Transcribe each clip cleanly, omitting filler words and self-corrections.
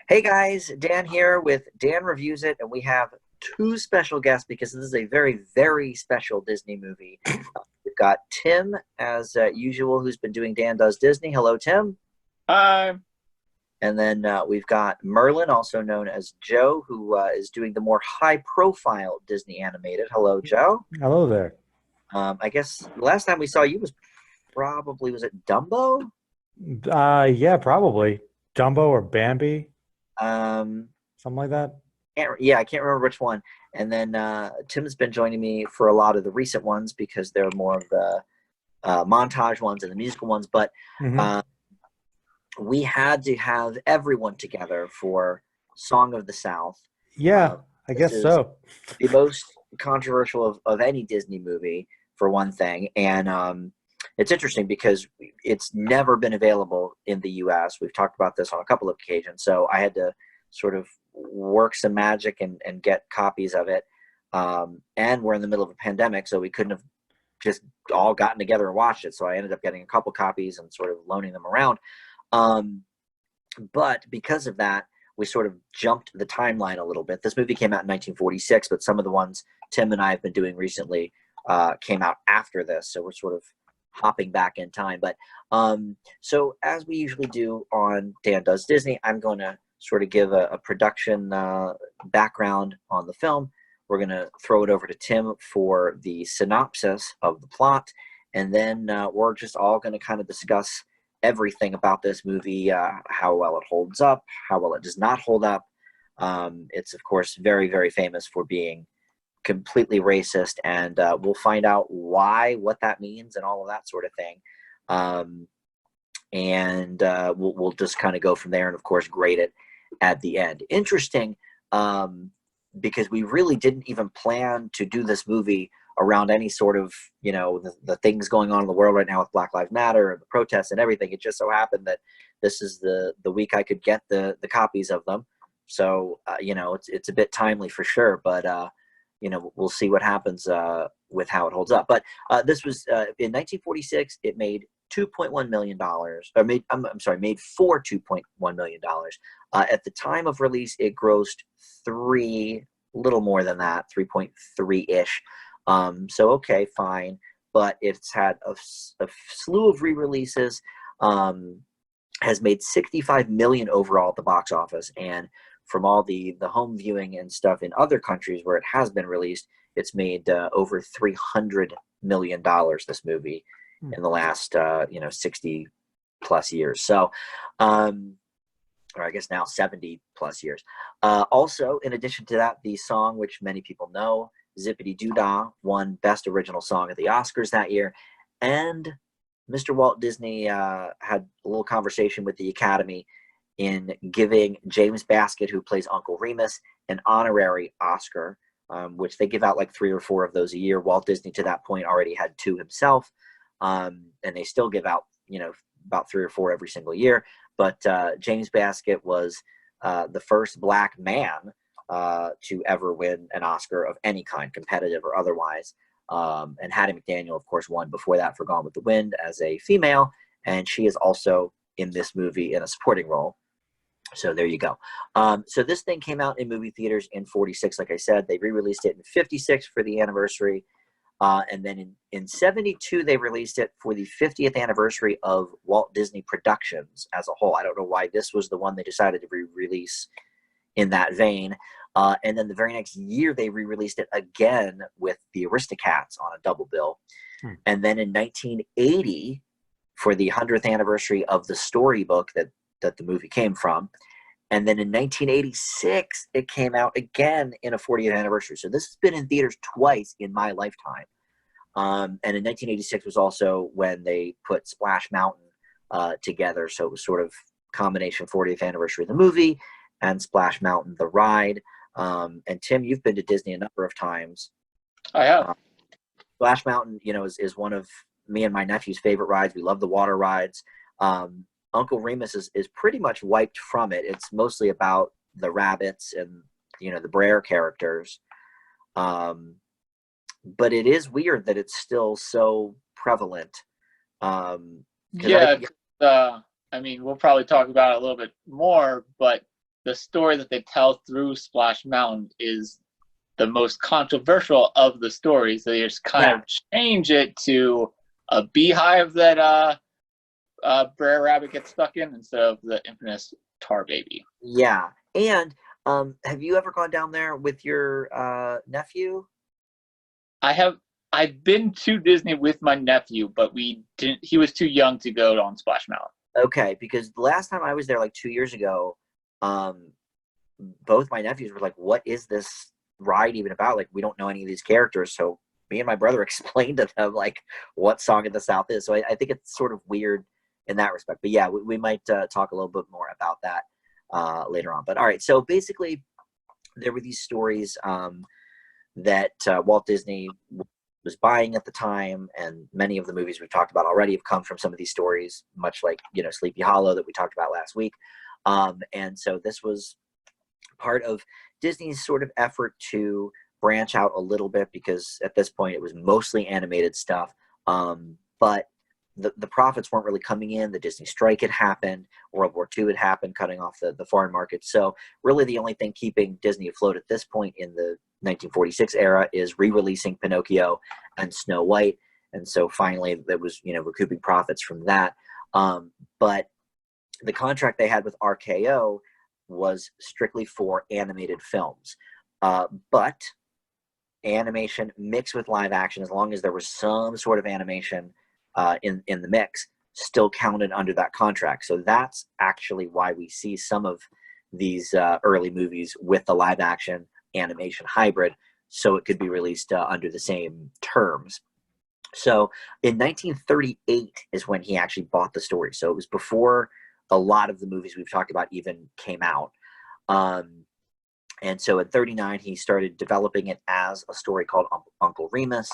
Hey guys, Dan here with Dan Reviews It, and we have two special guests because this is a very, very special Disney movie. We've got Tim, as usual, who's been doing Dan Does Disney. Hello, Tim. Hi. And then we've got Merlin, also known as Joe, who is doing the more high-profile Disney animated. Hello, Joe. Hello there. I guess the last time we saw you was probably, was it Dumbo? Yeah, probably Dumbo or Bambi, Um, something like that. yeah, I can't remember which one. And then Tim's been joining me for a lot of the recent ones because they're more of the montage ones and the musical ones. But Hmm. uh, we had to have everyone together for Song of the South. Yeah, Uh, I this guess is so. the most controversial of any Disney movie, for one thing. And it's interesting because it's never been available in the US. We've talked about this on a couple of occasions. So I had to sort of work some magic and get copies of it. And we're in the middle of a pandemic, so we couldn't have just all gotten together and watched it. So I ended up getting a couple copies and sort of loaning them around. Um, but because of that, we sort of jumped the timeline a little bit. This movie came out in 1946, but some of the ones Tim and I have been doing recently came out after this. So we're sort of hopping back in time. But so as we usually do on Dan Does Disney, I'm going to sort of give a production background on the film. We're going to throw it over to Tim for the synopsis of the plot. And then we're just all going to kind of discuss everything about this movie, how well it holds up, how well it does not hold up. It's, of course, very, very famous for being completely racist, and we'll find out why, what that means, and all of that sort of thing. Um, and we'll just kind of go from there and, of course, grade it at the end. Interesting, because we really didn't even plan to do this movie around any sort of the things going on in the world right now with Black Lives Matter and the protests and everything. It just so happened that this is the week I could get the copies of them, so it's a bit timely for sure. But we'll see what happens with how it holds up. But this was in 1946. It made $2.1 million, or made for $2.1 million. At the time of release, it grossed little more than that, 3.3 ish. So okay, fine, but it's had a slew of re-releases. Has made 65 million overall at the box office, and from all the home viewing and stuff in other countries where it has been released, it's made over $300 million. This movie Hmm. in the last 60 plus years. So, or I guess now 70 plus years. Also, in addition to that, the song, which many people know, Zip-A-Dee-Doo-Dah, won Best Original Song at the Oscars that year. And Mr. Walt Disney had a little conversation with the Academy in giving James Baskett, who plays Uncle Remus, an honorary Oscar, which they give out like 3 or 4 of those a year. Walt Disney, to that point, already had 2 himself, and they still give out, about 3 or 4 every single year. But James Baskett was the first black man to ever win an Oscar of any kind, competitive or otherwise. And Hattie McDaniel, of course, won before that for Gone with the Wind as a female, and she is also in this movie in a supporting role. So there you go. So this thing came out in movie theaters in 46, like I said. They re-released it in 56 for the anniversary. And then in 72, they released it for the 50th anniversary of Walt Disney Productions as a whole. I don't know why this was the one they decided to re-release in that vein. And then the very next year, they re-released it again with the Aristocats on a double bill. Hmm. And then in 1980, for the 100th anniversary of the storybook that the movie came from. And then in 1986, it came out again in a 40th anniversary. So this has been in theaters twice in my lifetime. And in 1986 was also when they put Splash Mountain together. So it was sort of combination 40th anniversary of the movie and Splash Mountain, the ride. And Tim, you've been to Disney a number of times. I have. Uh, Splash Mountain, is one of me and my nephew's favorite rides. We love the water rides. Uncle Remus is pretty much wiped from it. It's mostly about the rabbits and the Brer characters. But it is weird that it's still so prevalent. Because Yeah, I mean, we'll probably talk about it a little bit more, but the story that they tell through Splash Mountain is the most controversial of the stories. They just kind of change it to a beehive that Brer Rabbit gets stuck in instead of the infamous Tar Baby. Yeah. And have you ever gone down there with your nephew? I've been to Disney with my nephew, but we didn't. He was too young to go on Splash Mountain. Okay, because the last time I was there, like 2 years ago, both my nephews were like, "What is this ride even about? Like, we don't know any of these characters." So me and my brother explained to them like what Song of the South is. So I think it's sort of weird in that respect. But yeah, we might talk a little bit more about that later on. But all right, so basically, there were these stories that Walt Disney was buying at the time, and many of the movies we've talked about already have come from some of these stories, much like Sleepy Hollow that we talked about last week. And so this was part of Disney's sort of effort to branch out a little bit, because at this point it was mostly animated stuff, but the profits weren't really coming in. The Disney strike had happened, World War II had happened, cutting off the foreign market. So really the only thing keeping Disney afloat at this point in the 1946 era is re-releasing Pinocchio and Snow White. And so finally there was, recouping profits from that. But the contract they had with RKO was strictly for animated films. But animation mixed with live action, as long as there was some sort of animation in the mix, still counted under that contract. So that's actually why we see some of these early movies with the live action animation hybrid, so it could be released under the same terms. So in 1938 is when he actually bought the story. So it was before a lot of the movies we've talked about even came out. And so in 39, he started developing it as a story called Uncle Remus.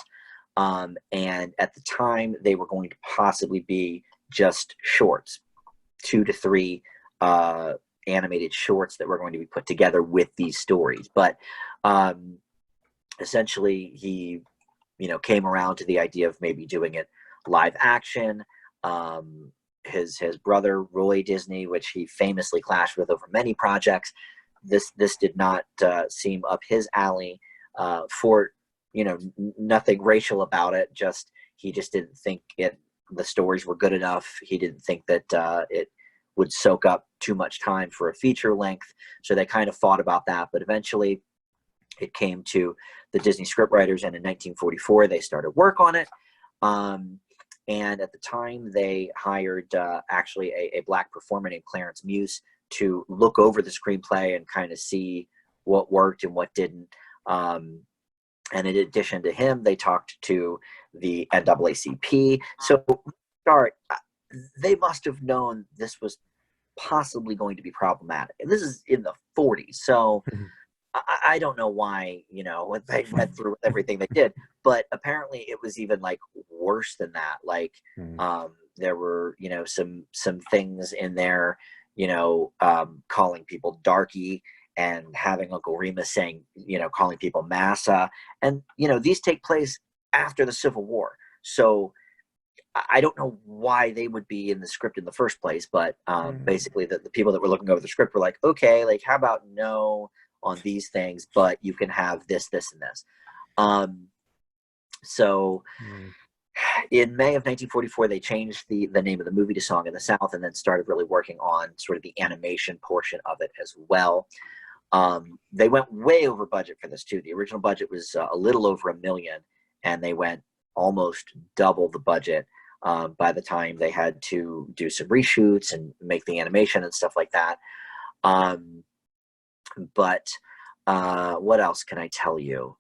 And at the time, they were going to possibly be just shorts, 2 to 3 animated shorts that were going to be put together with these stories. But essentially, he, came around to the idea of maybe doing it live action. His brother, Roy Disney, which he famously clashed with over many projects, this did not seem up his alley for nothing racial about it. He just didn't think the stories were good enough. He didn't think that it would soak up too much time for a feature length. So they kind of fought about that. But eventually it came to the Disney scriptwriters, and in 1944 they started work on it. And at the time they hired actually a black performer named Clarence Muse to look over the screenplay and kind of see what worked and what didn't. And in addition to him, they talked to the NAACP. So they must have known this was possibly going to be problematic. And this is in the 40s. So I don't know why, they went through everything they did. But apparently it was even like worse than that. Like there were, some things in there, calling people darky, and having Uncle Remus saying, calling people massa. And, these take place after the Civil War. So I don't know why they would be in the script in the first place, but basically the people that were looking over the script were like, okay, like how about no on these things, but you can have this, this, and this. So in May of 1944, they changed the name of the movie to Song of the South, and then started really working on sort of the animation portion of it as well. They went way over budget for this too. The original budget was a little over $1 million, and they went almost double the budget by the time they had to do some reshoots and make the animation and stuff like that. But what else can I tell you?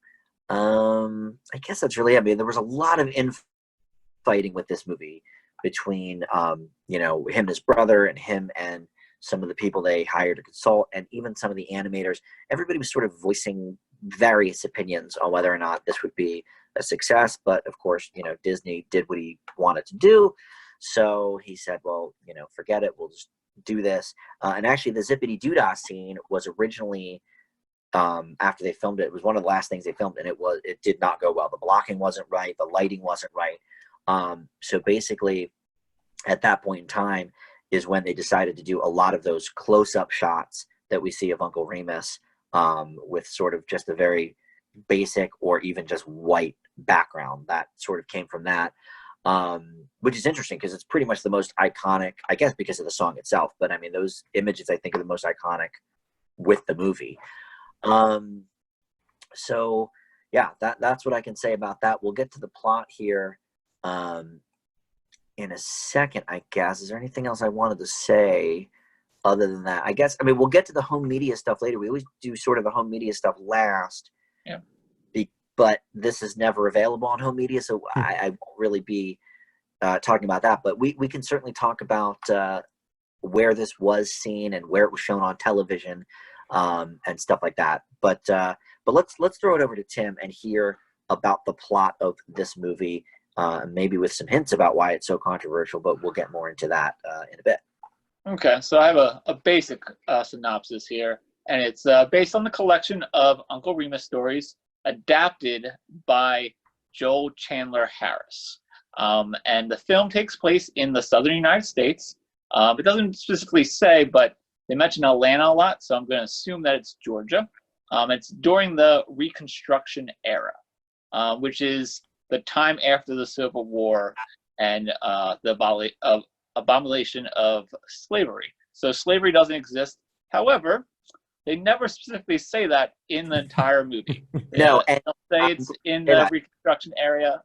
I guess that's really it. I mean, there was a lot of infighting with this movie between, him and his brother, and him and some of the people they hired to consult, and even some of the animators. Everybody was sort of voicing various opinions on whether or not this would be a success. But of course, Disney did what he wanted to do. So he said, well, forget it. We'll just do this. And actually the Zip-A-Dee-Doo-Dah scene was originally, after they filmed it, it was one of the last things they filmed, and it did not go well. The blocking wasn't right. The lighting wasn't right. So basically at that point in time is when they decided to do a lot of those close-up shots that we see of Uncle Remus, with sort of just a very basic or even just white background. That sort of came from that, which is interesting because it's pretty much the most iconic, I guess, because of the song itself. But I mean, those images I think are the most iconic with the movie. So yeah, that's what I can say about that. We'll get to the plot here in a second, I guess. Is there anything else I wanted to say other than that? I guess, I mean, we'll get to the home media stuff later. We always do sort of the home media stuff last. Yeah. But this is never available on home media, so I won't really be talking about that. But we can certainly talk about where this was seen and where it was shown on television, and stuff like that. But let's throw it over to Tim and hear about the plot of this movie, maybe with some hints about why it's so controversial. But we'll get more into that in a bit. Okay, so I have a basic synopsis here, and it's based on the collection of Uncle Remus stories adapted by Joel Chandler Harris. And the film takes place in the southern United States. It doesn't specifically say, but they mention Atlanta a lot, so I'm going to assume that it's Georgia. It's during the Reconstruction era, which is the time after the Civil War and the abomination of slavery. So slavery doesn't exist. However, they never specifically say that in the entire movie. No, and they'll say it's in the Reconstruction area.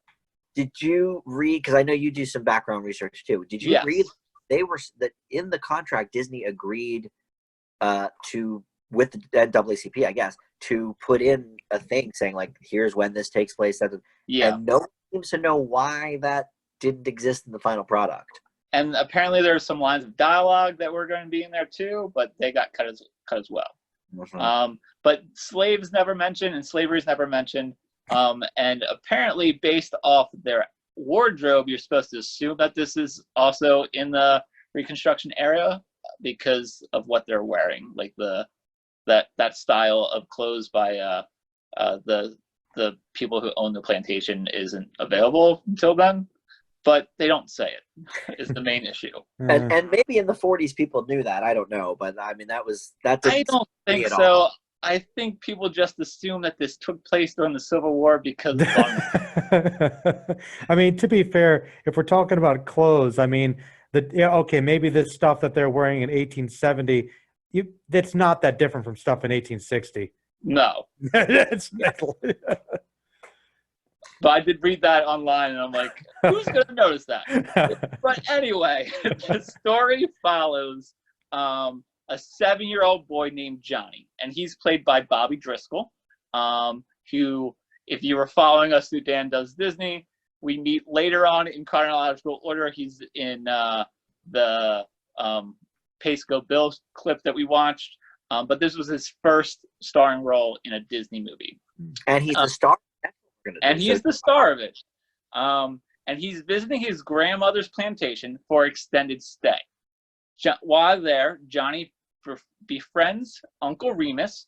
Did you read, because I know you do some background research too, did you read they were that in the contract Disney agreed to, with the NAACP, I guess, to put in a thing saying like, here's when this takes place. And no one seems to know why that didn't exist in the final product. And apparently there are some lines of dialogue that were going to be in there too, but they got cut as well. Mm-hmm. But slaves never mentioned and slavery is never mentioned. And apparently based off their wardrobe, you're supposed to assume that this is also in the Reconstruction era because of what they're wearing, like that style of clothes by the people who own the plantation isn't available until then. But they don't say it is the main issue. And maybe in the 40s people knew that. I don't know, but I mean that. I don't think so. I think people just assume that this took place during the Civil War because I mean, to be fair, if we're talking about clothes, I mean, okay, maybe this stuff that they're wearing in 1870, that's not that different from stuff in 1860. No. But I did read that online, and I'm like, who's going to notice that? But anyway, the story follows a 7-year-old boy named Johnny, and he's played by Bobby Driscoll, who, if you were following us through Dan Does Disney, we meet later on in chronological order. He's in the Pace Go Bill clip that we watched, but this was his first starring role in a Disney movie. And he's the star. And he is the star of it. And he's visiting his grandmother's plantation for extended stay. While there, Johnny befriends Uncle Remus,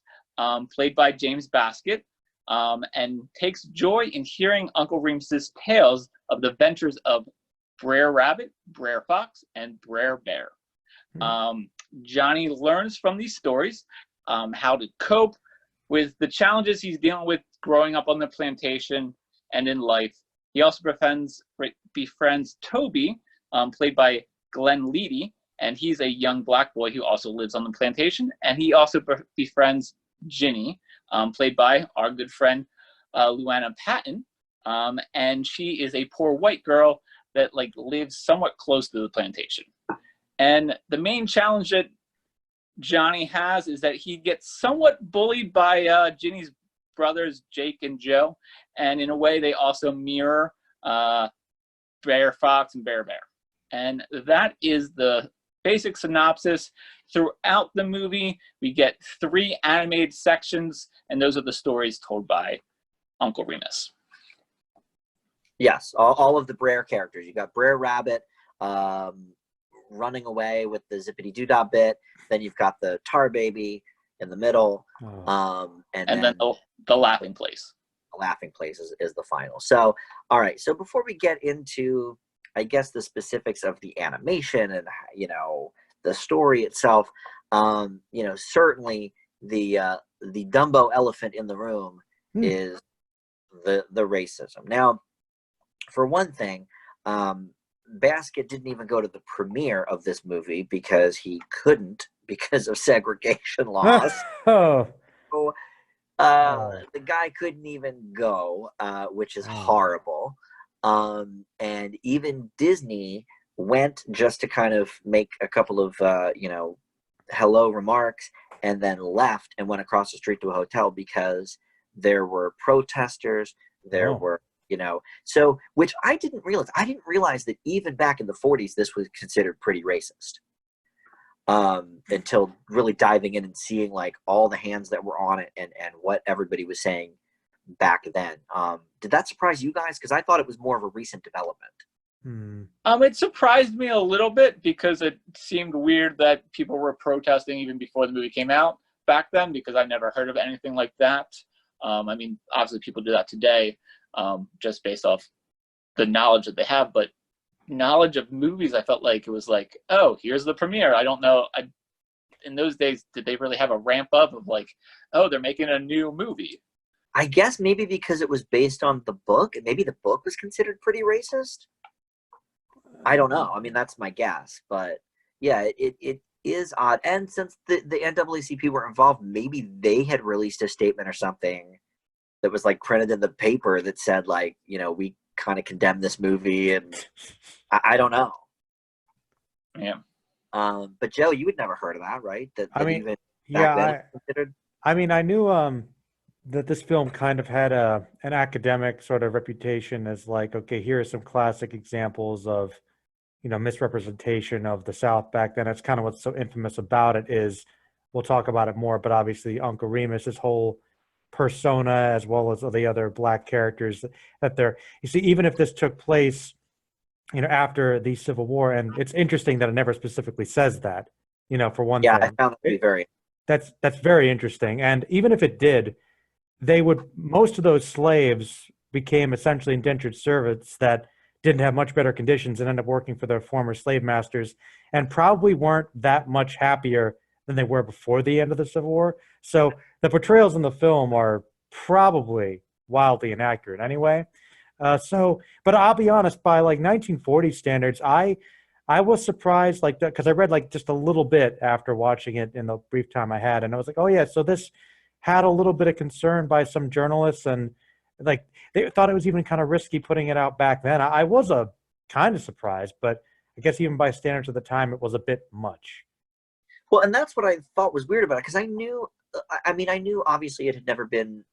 played by James Baskett, and takes joy in hearing Uncle Remus's tales of the ventures of Brer Rabbit, Brer Fox, and Brer Bear. Johnny learns from these stories how to cope with the challenges he's dealing with growing up on the plantation and in life. He also befriends Toby, played by Glenn Leedy, and he's a young black boy who also lives on the plantation. And he also befriends Ginny, played by our good friend Luana Patton, and she is a poor white girl that lives somewhat close to the plantation. And the main challenge that Johnny has is that he gets somewhat bullied by Ginny's brothers, Jake and Joe, and in a way they also mirror Brer Fox and Bear Bear. And that is the basic synopsis. Throughout the movie, we get 3 animated sections, and those are the stories told by Uncle Remus. Yes, all of the Brer characters. You got Brer Rabbit running away with the Zip-A-Dee-Doo-Dah bit. Then you've got the Tar Baby in the middle. And then the Laughing Place. The Laughing Place is the final. So, all right. So before we get into, I guess, the specifics of the animation and, the story itself, certainly the Dumbo elephant in the room is the racism. Now, for one thing, Basket didn't even go to the premiere of this movie because he couldn't because of segregation laws. Oh. So, the guy couldn't even go, which is horrible. And even Disney went just to kind of make a couple of hello remarks, and then left and went across the street to a hotel because there were protesters. There were, so, which I didn't realize. I didn't realize that even back in the 40s, this was considered pretty racist. Until really diving in and seeing like all the hands that were on it and what everybody was saying back then. Did that surprise you guys? Because I thought it was more of a recent development. It surprised me a little bit because it seemed weird that people were protesting even before the movie came out back then, because I never heard of anything like that. I mean, obviously people do that today, just based off the knowledge that they have, but knowledge of movies, I felt like it was like, oh, here's the premiere. I don't know. In those days, did they really have a ramp up of like, oh, they're making a new movie? I guess maybe because it was based on the book, and maybe the book was considered pretty racist. I don't know. I mean, that's my guess, but yeah, it is odd. And since the NAACP were involved, maybe they had released a statement or something that was like printed in the paper that said like, we kind of condemn this movie, and I don't know. Yeah. But Joe, you had never heard of that, right? I mean, even yeah, considered. I mean, I knew that this film kind of had an academic sort of reputation as like, okay, here are some classic examples of, misrepresentation of the South back then. That's kind of what's so infamous about it is, we'll talk about it more, but obviously Uncle Remus, his whole persona, as well as the other black characters that they're, you see, even if this took place, after the Civil War, and it's interesting that it never specifically says that, for one thing. I found that to be very. That's very interesting. And even if it did, most of those slaves became essentially indentured servants that didn't have much better conditions and ended up working for their former slave masters, and probably weren't that much happier than they were before the end of the Civil War. So the portrayals in the film are probably wildly inaccurate anyway. But I'll be honest, by like 1940 standards, I was surprised, like, because I read like just a little bit after watching it in the brief time I had, and I was like, oh yeah, so this had a little bit of concern by some journalists, and like they thought it was even kind of risky putting it out back then. I was a kind of surprised, but I guess even by standards of the time, it was a bit much. Well, and that's what I thought was weird about it, because I knew obviously it had never been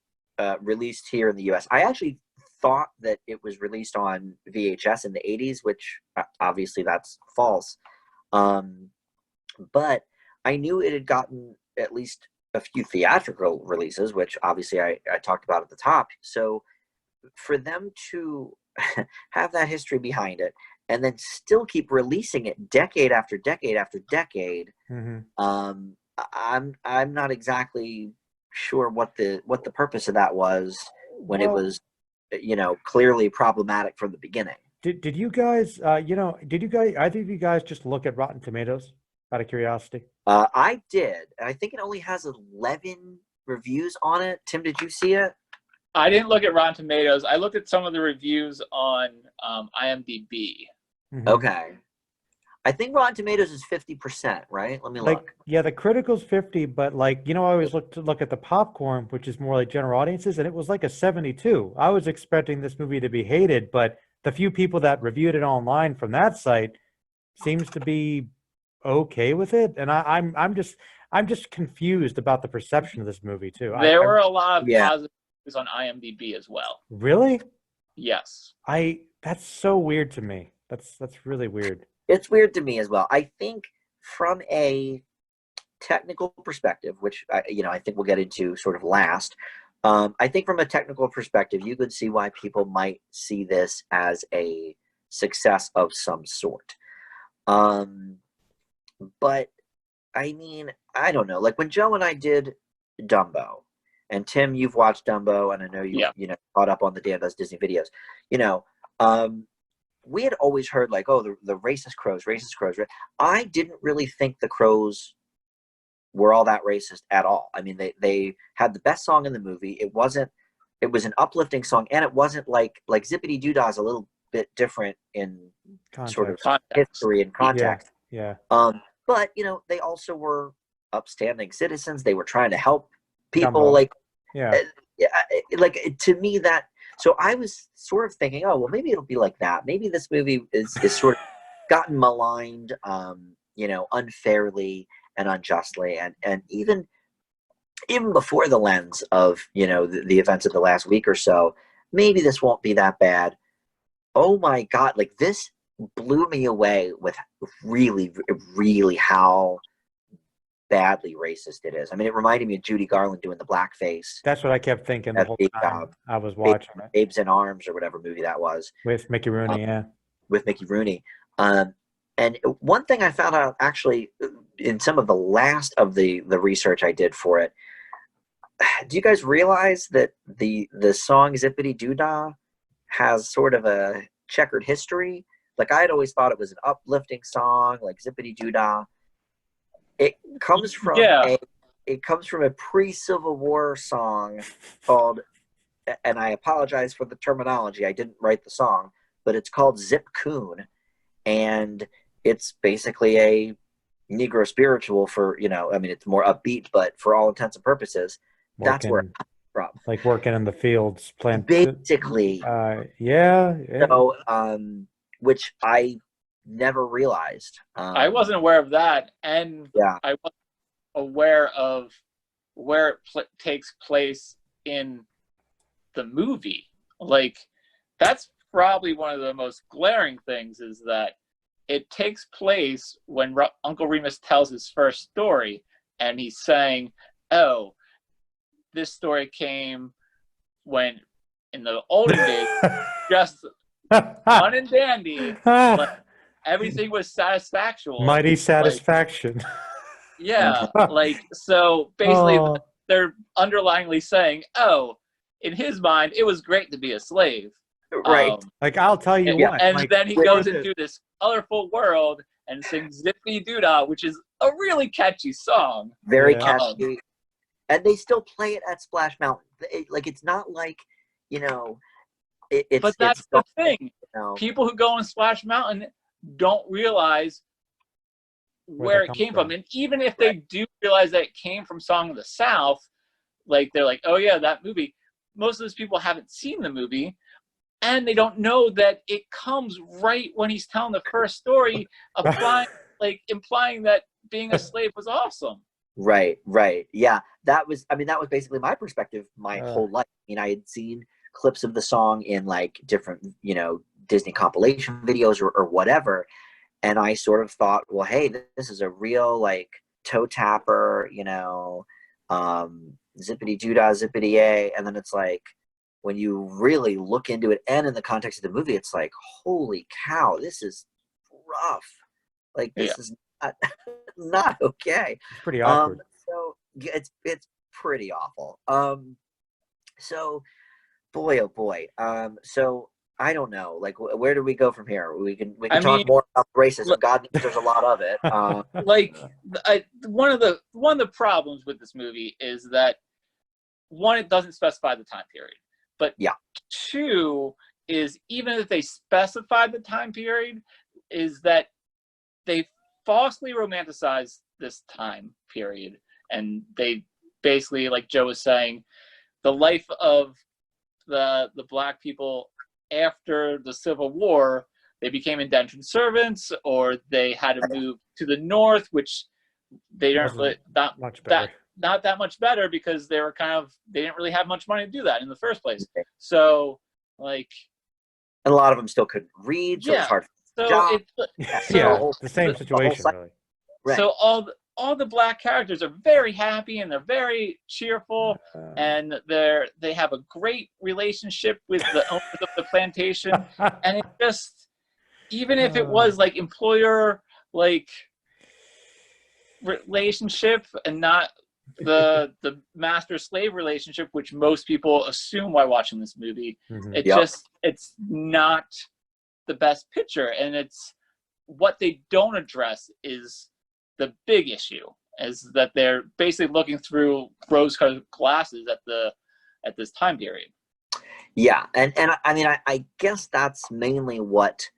released here in the U.S. I actually thought that it was released on VHS in the 80s, which obviously that's false. But I knew it had gotten at least a few theatrical releases, which obviously I talked about at the top. So for them to have that history behind it and then still keep releasing it decade after decade after decade, I'm not exactly sure what the purpose of that was when it was clearly problematic from the beginning. Did you guys either of you guys just look at Rotten Tomatoes out of curiosity? I did. I think it only has 11 reviews on it. Tim, did you see it? I didn't look at Rotten Tomatoes. I looked at some of the reviews on IMDb. Okay. I think Rotten Tomatoes is 50%, right? Let me look. Yeah, the critical's 50, but I always look at the popcorn, which is more like general audiences, and it was like a 72. I was expecting this movie to be hated, but the few people that reviewed it online from that site seems to be okay with it, and I'm just confused about the perception of this movie too. There were a lot of positive reviews on IMDb as well. Really? Yes. That's so weird to me. That's really weird. It's weird to me as well. I think from a technical perspective, which I think we'll get into sort of last. I think from a technical perspective, you could see why people might see this as a success of some sort. But I mean, I don't know. Like when Joe and I did Dumbo, and Tim, you've watched Dumbo, and I know you caught up on the Dan Does Disney videos. We had always heard like, oh, the racist crows. I didn't really think the crows were all that racist at all. I mean, they had the best song in the movie. It was an uplifting song, and it wasn't like Zip-A-Dee-Doo-Dah is a little bit different in sort of Context. history and context. Yeah. But they also were upstanding citizens. They were trying to help people. Dumbo. Like, Yeah. like to me that. So I was sort of thinking, oh well, maybe it'll be like that. Maybe this movie is sort of gotten maligned, unfairly and unjustly, and even before the lens of the events of the last week or so, maybe this won't be that bad. Oh my God, like this blew me away with really, really how badly racist it is. I mean, it reminded me of Judy Garland doing the blackface. That's what I kept thinking the whole time I was watching it. Babes in Arms or whatever movie that was. With Mickey Rooney, With Mickey Rooney. And one thing I found out actually in some of the last of the research I did for it, do you guys realize that the song Zip-A-Dee-Doo-Dah has sort of a checkered history? Like, I had always thought it was an uplifting song, like Zip-A-Dee-Doo-Dah. It comes from a pre-Civil War song called, and I apologize for the terminology, I didn't write the song, but it's called Zip Coon, and it's basically a Negro spiritual for, I mean, it's more upbeat, but for all intents and purposes, that's where it comes from. Like working in the fields, basically. Yeah. So, which I never realized. I wasn't aware of that, and I wasn't aware of where it takes place in the movie. Like, that's probably one of the most glaring things, is that it takes place when Uncle Remus tells his first story, and he's saying, oh, this story came when, in the olden days, just fun and dandy, like, everything was satisfactual. Mighty satisfaction. Like, so basically they're underlyingly saying, oh, in his mind, it was great to be a slave. Right. Like, I'll tell you what. And like, then he goes into this colorful world and sings Zip-A-Dee-Doo-Dah, which is a really catchy song. Very catchy. And they still play it at Splash Mountain. It's not like, but that's the thing. People who go on Splash Mountain don't realize where it came from. And even if they do realize that it came from Song of the South, like, they're like, oh yeah, that movie. Most of those people haven't seen the movie, and they don't know that it comes right when he's telling the first story, implying that being a slave was awesome. Right. Yeah, that was basically my perspective my whole life. I mean, I had seen clips of the song in like different, Disney compilation videos or whatever, and I sort of thought, well, hey, this is a real like toe tapper, Zip-A-Dee-Doo-Dah, Zip-A-Dee-A, and then it's like, when you really look into it and in the context of the movie, it's like, holy cow, this is rough. Like, this is not okay. It's pretty awkward. So it's pretty awful. So boy, oh boy. So I don't know. Like, where do we go from here? We can talk more about racism. God knows there's a lot of it. One of the problems with this movie is that, one, it doesn't specify the time period. But two is, even if they specify the time period, is that they falsely romanticize this time period. And they basically, like Joe was saying, the life of the black people after the Civil War, they became indentured servants, or they had to move to the North, which they didn't really, not that much better, because they didn't really have much money to do that in the first place. So, like, and a lot of them still couldn't read, so it's hard. The same situation, really. Right. So all the black characters are very happy, and they're very cheerful, and they have a great relationship with the owners of the plantation. And it just, even if it was like employer like relationship and not the master slave relationship, which most people assume while watching this movie, it's not the best picture. And it's what they don't address is the big issue. is that they're basically looking through rose-colored glasses at this time period. Yeah, and I mean, I guess that's mainly what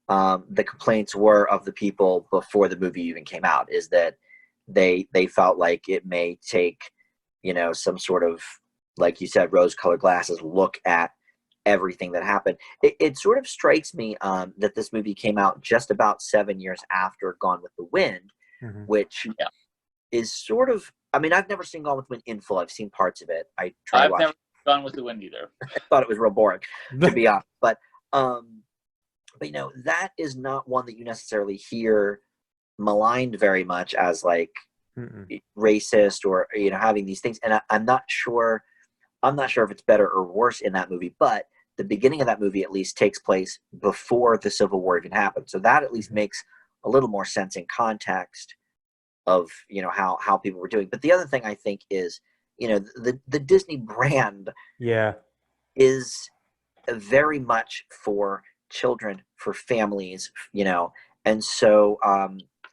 the complaints were of the people before the movie even came out, is that they felt like it may take, some sort of, like you said, rose-colored glasses look at everything that happened. It sort of strikes me that this movie came out just about 7 years after Gone with the Wind, Mhm. which is sort of, I mean, I've never seen Gone with the Wind in full. I've seen parts of it. I tried I've watching. never Gone with the Wind either. I thought it was real boring, to be honest. But that is not one that you necessarily hear maligned very much as like racist or having these things. And I'm not sure if it's better or worse in that movie, but the beginning of that movie at least takes place before the Civil War even happened. So that at least makes a little more sense in context of how people were doing. But the other thing I think is the Disney brand is very much for children, for families, and so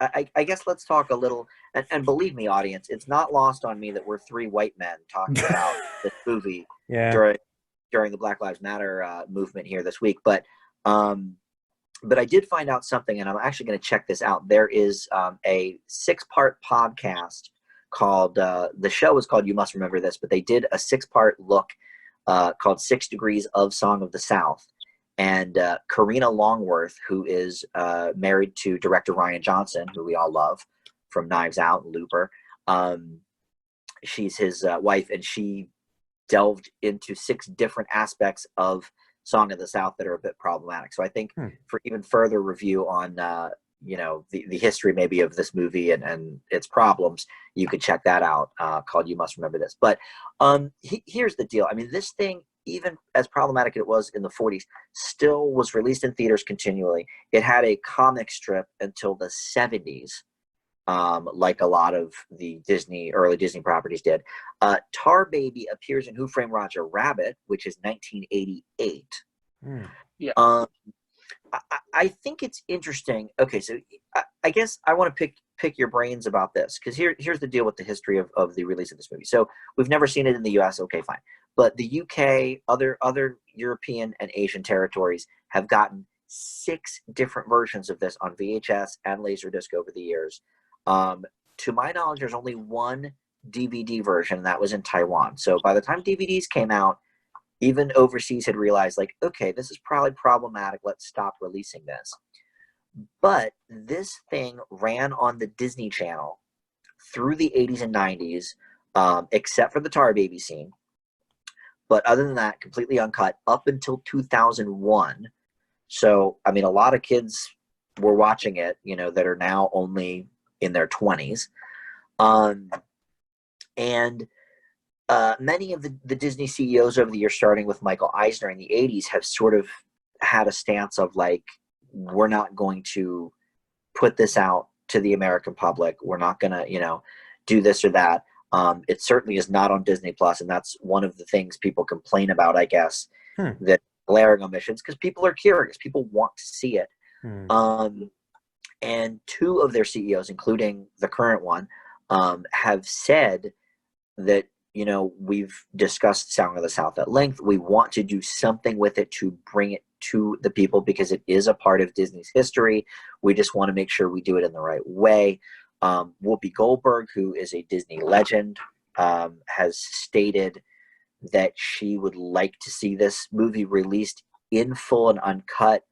I guess let's talk a little, and believe me, audience, it's not lost on me that we're three white men talking about this movie during the Black Lives Matter movement here this week. But I did find out something, and I'm actually going to check this out. There is a 6-part podcast called, the show is called You Must Remember This, but they did a 6-part look called 6 Degrees of Song of the South. And Karina Longworth, who is married to director Rian Johnson, who we all love from Knives Out and Looper, she's his wife, and she delved into 6 different aspects of Song of the South that are a bit problematic. So I think for even further review on the history maybe of this movie and its problems, you could check that out, called You Must Remember This. But here's the deal. I mean, this thing, even as problematic as it was in the 40s, still was released in theaters continually. It had a comic strip until the 70s, like a lot of the early Disney properties did. Tar Baby appears in Who Framed Roger Rabbit, which is 1988. I think it's interesting. Okay, so I guess I want to pick your brains about this, because here's the deal with the history of the release of this movie. So we've never seen it in the U.S. Okay, fine. But the UK, other European and Asian territories have gotten 6 different versions of this on VHS and Laserdisc over the years. To my knowledge, there's only one DVD version, and that was in Taiwan. So by the time DVDs came out, even overseas had realized, like, okay, this is probably problematic. Let's stop releasing this. But this thing ran on the Disney Channel through the 80s and 90s, except for the Tar Baby scene. But other than that, completely uncut up until 2001. So, I mean, a lot of kids were watching it, that are now only in their 20s. And many of the Disney CEOs over the years, starting with Michael Eisner in the 80s, have sort of had a stance of like, we're not going to put this out to the American public. We're not going to, do this or that. It certainly is not on Disney Plus, and that's one of the things people complain about, I guess, that glaring omissions, because people are curious. People want to see it. And 2 of their CEOs, including the current one, have said that, we've discussed Sound of the South at length. We want to do something with it to bring it to the people, because it is a part of Disney's history. We just want to make sure we do it in the right way. Whoopi Goldberg, who is a Disney legend, has stated that she would like to see this movie released in full and uncut,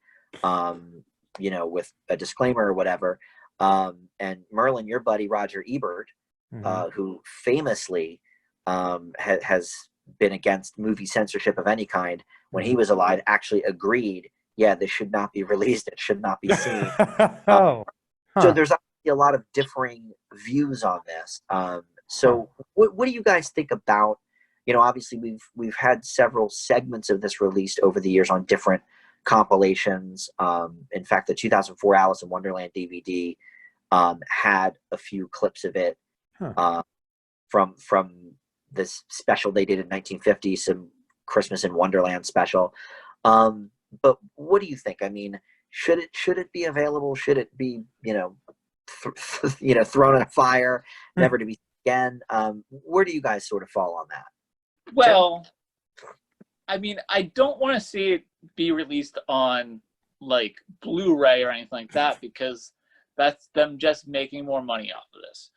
with a disclaimer or whatever. And Merlin, your buddy Roger Ebert, who famously has been against movie censorship of any kind when he was alive, actually agreed, this should not be released. It should not be seen. So there's a lot of differing views on this. So what do you guys think about, obviously we've had several segments of this released over the years on different compilations. In fact, the 2004 Alice in Wonderland DVD had a few clips of it from this special they did in 1950, some Christmas in Wonderland special. But what do you think? I mean, should it be available? Should it be, thrown in a fire, never to be again. Where do you guys sort of fall on that? Well, I mean, I don't want to see it be released on like Blu-ray or anything like that, because that's them just making more money off of this.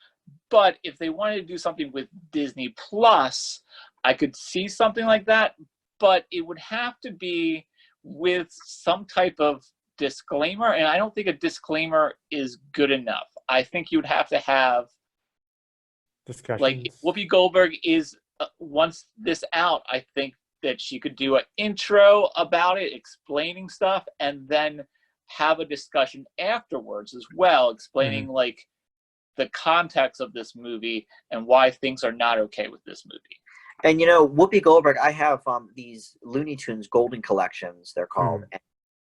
But if they wanted to do something with Disney Plus, I could see something like that, but it would have to be with some type of disclaimer, and I don't think a disclaimer is good enough. I think you'd have to have Discussions. like, if Whoopi Goldberg is wants this out, I think that she could do an intro about it, explaining stuff, and then have a discussion afterwards as well, explaining like the context of this movie and why things are not okay with this movie. And Whoopi Goldberg, I have these Looney Tunes Golden Collections, they're called. And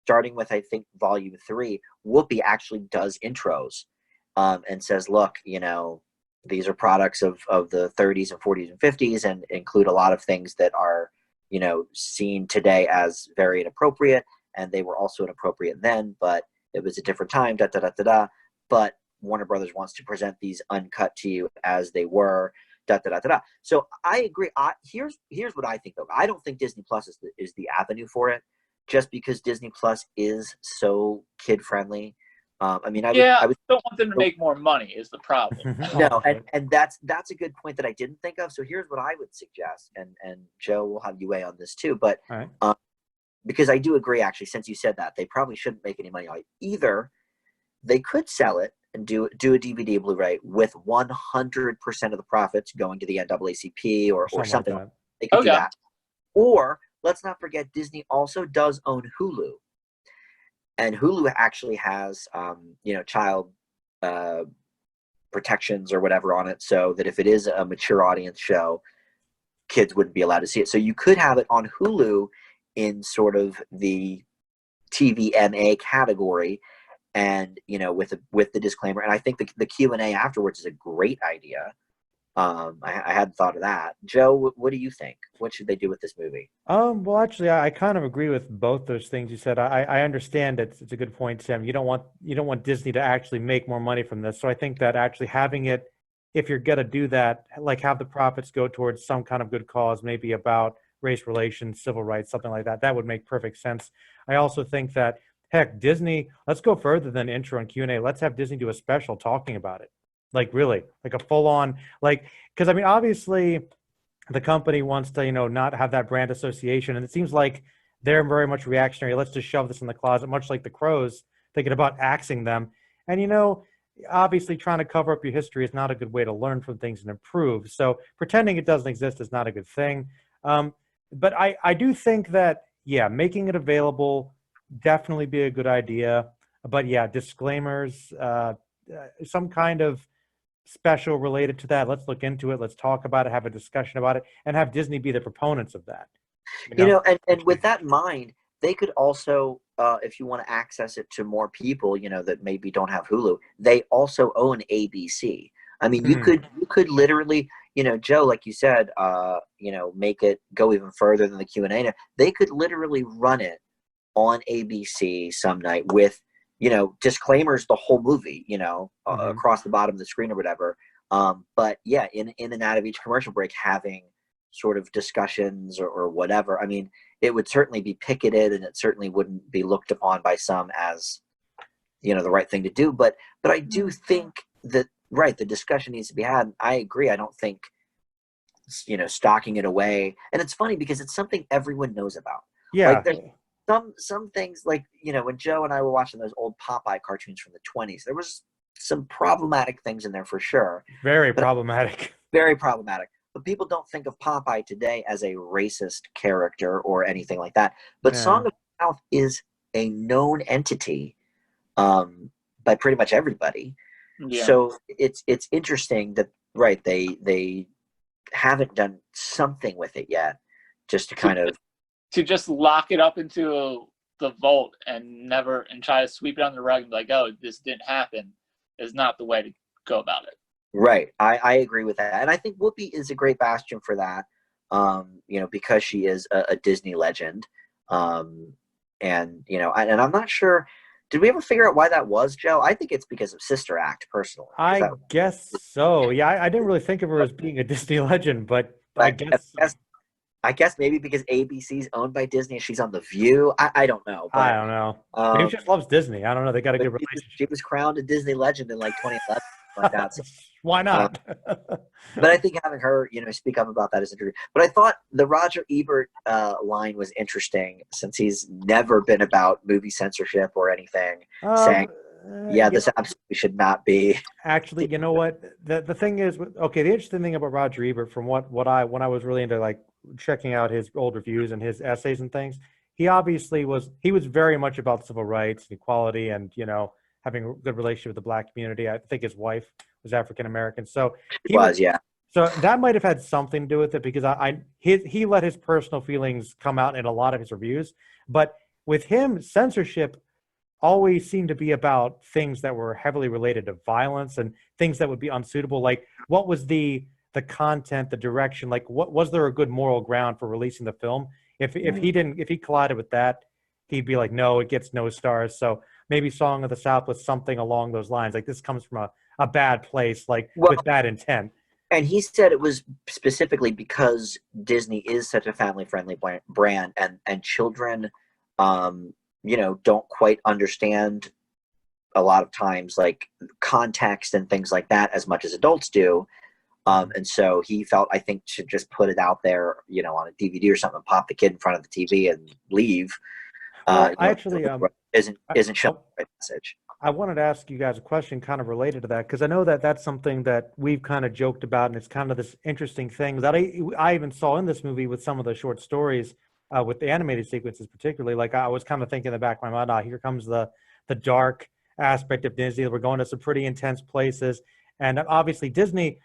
starting with, I think, Volume 3, Whoopi actually does intros and says, look, these are products of the 30s and 40s and 50s, and include a lot of things that are, seen today as very inappropriate, and they were also inappropriate then, but it was a different time, da da da da da. But Warner Brothers wants to present these uncut to you as they were, da da da da da. So I agree. Here's what I think, though. I don't think Disney Plus is the avenue for it, just because Disney Plus is so kid friendly. I would don't want them to make more money is the problem. No, and that's a good point that I didn't think of. So here's what I would suggest, and Joe will have you weigh on this too. But because I do agree, actually, since you said that, they probably shouldn't make any money on it. Either they could sell it and do a DVD Blu-ray with 100% of the profits going to the NAACP or something. Like they could do that. Or let's not forget, Disney also does own Hulu. And Hulu actually has, child protections or whatever on it, so that if it is a mature audience show, kids wouldn't be allowed to see it. So you could have it on Hulu in sort of the TVMA category, and with the disclaimer. And I think the Q&A afterwards is a great idea. I hadn't thought of that. Joe, what do you think? What should they do with this movie? Well, actually, I kind of agree with both those things you said. I understand it's a good point, Sam. You don't want Disney to actually make more money from this. So I think that actually having it, if you're gonna do that, like have the profits go towards some kind of good cause, maybe about race relations, civil rights, something like that. That would make perfect sense. I also think that, heck, Disney, let's go further than intro and Q&A. Let's have Disney do a special talking about it. Like really, like a full-on, because I mean, obviously, the company wants to, not have that brand association, and it seems like they're very much reactionary. Let's just shove this in the closet, much like the Crows, thinking about axing them. And obviously, trying to cover up your history is not a good way to learn from things and improve. So pretending it doesn't exist is not a good thing. But I do think that making it available definitely be a good idea. But disclaimers, some kind of special related to that. Let's look into it. Let's talk about it, have a discussion about it, and have Disney be the proponents of that. And with that in mind, they could also, if you want to access it to more people, that maybe don't have Hulu, they also own ABC. I mean, you could literally, Joe, like you said, make it go even further than the Q&A. They could literally run it on ABC some night with, disclaimers the whole movie, across the bottom of the screen or whatever. But in and out of each commercial break, having sort of discussions or whatever. I mean, it would certainly be picketed, and it certainly wouldn't be looked upon by some as, the right thing to do. But I do think that, the discussion needs to be had. I agree. I don't think, stocking it away. And it's funny because it's something everyone knows about. Yeah. Some things, like, when Joe and I were watching those old Popeye cartoons from the 20s, there was some problematic things in there for sure. Very problematic. Very problematic. But people don't think of Popeye today as a racist character or anything like that. But Song of the South is a known entity by pretty much everybody. Yeah. So it's interesting that, they haven't done something with it yet, just to kind of just lock it up into the vault and try to sweep it under the rug and be like, oh, this didn't happen, is not the way to go about it. Right. I agree with that. And I think Whoopi is a great bastion for that, because she is a Disney legend. And I'm not sure, Did we ever figure out why that was, Joe? I think it's because of Sister Act, personally. I guess so. Yeah, I didn't really think of her as being a Disney legend, but I guess so. I guess maybe because ABC's owned by Disney and she's on The View. I don't know. But, I don't know. Maybe she just loves Disney. I don't know. They got a good relationship. She was crowned a Disney legend in like 2011, like that. So, why not? but I think having her, speak up about that is interesting. But I thought the Roger Ebert line was interesting, since he's never been about movie censorship or anything, saying, this absolutely should not be. Actually, you know what? The thing is, okay, the interesting thing about Roger Ebert, from when I was really into like checking out his old reviews and his essays and things, he obviously was very much about civil rights and equality, and having a good relationship with the Black community. I think his wife was African American, so he was. So that might have had something to do with it, because he let his personal feelings come out in a lot of his reviews. But with him, censorship always seemed to be about things that were heavily related to violence and things that would be unsuitable. Like, what was the content, the direction? Like, what was there a good moral ground for releasing the film? If he collided with that, he'd be like, no, it gets no stars. So maybe Song of the South was something along those lines. Like, this comes from a bad place, with bad intent. And he said it was specifically because Disney is such a family-friendly brand, and children, don't quite understand a lot of times, like, context and things like that as much as adults do. And so he felt, I think, should just put it out there, on a DVD or something, pop the kid in front of the TV and leave. Well, actually, isn't showing the right message. I wanted to ask you guys a question kind of related to that, because I know that that's something that we've kind of joked about, and it's kind of this interesting thing that I even saw in this movie with some of the short stories, with the animated sequences particularly. Like, I was kind of thinking in the back of my mind, here comes the dark aspect of Disney. We're going to some pretty intense places. And obviously Disney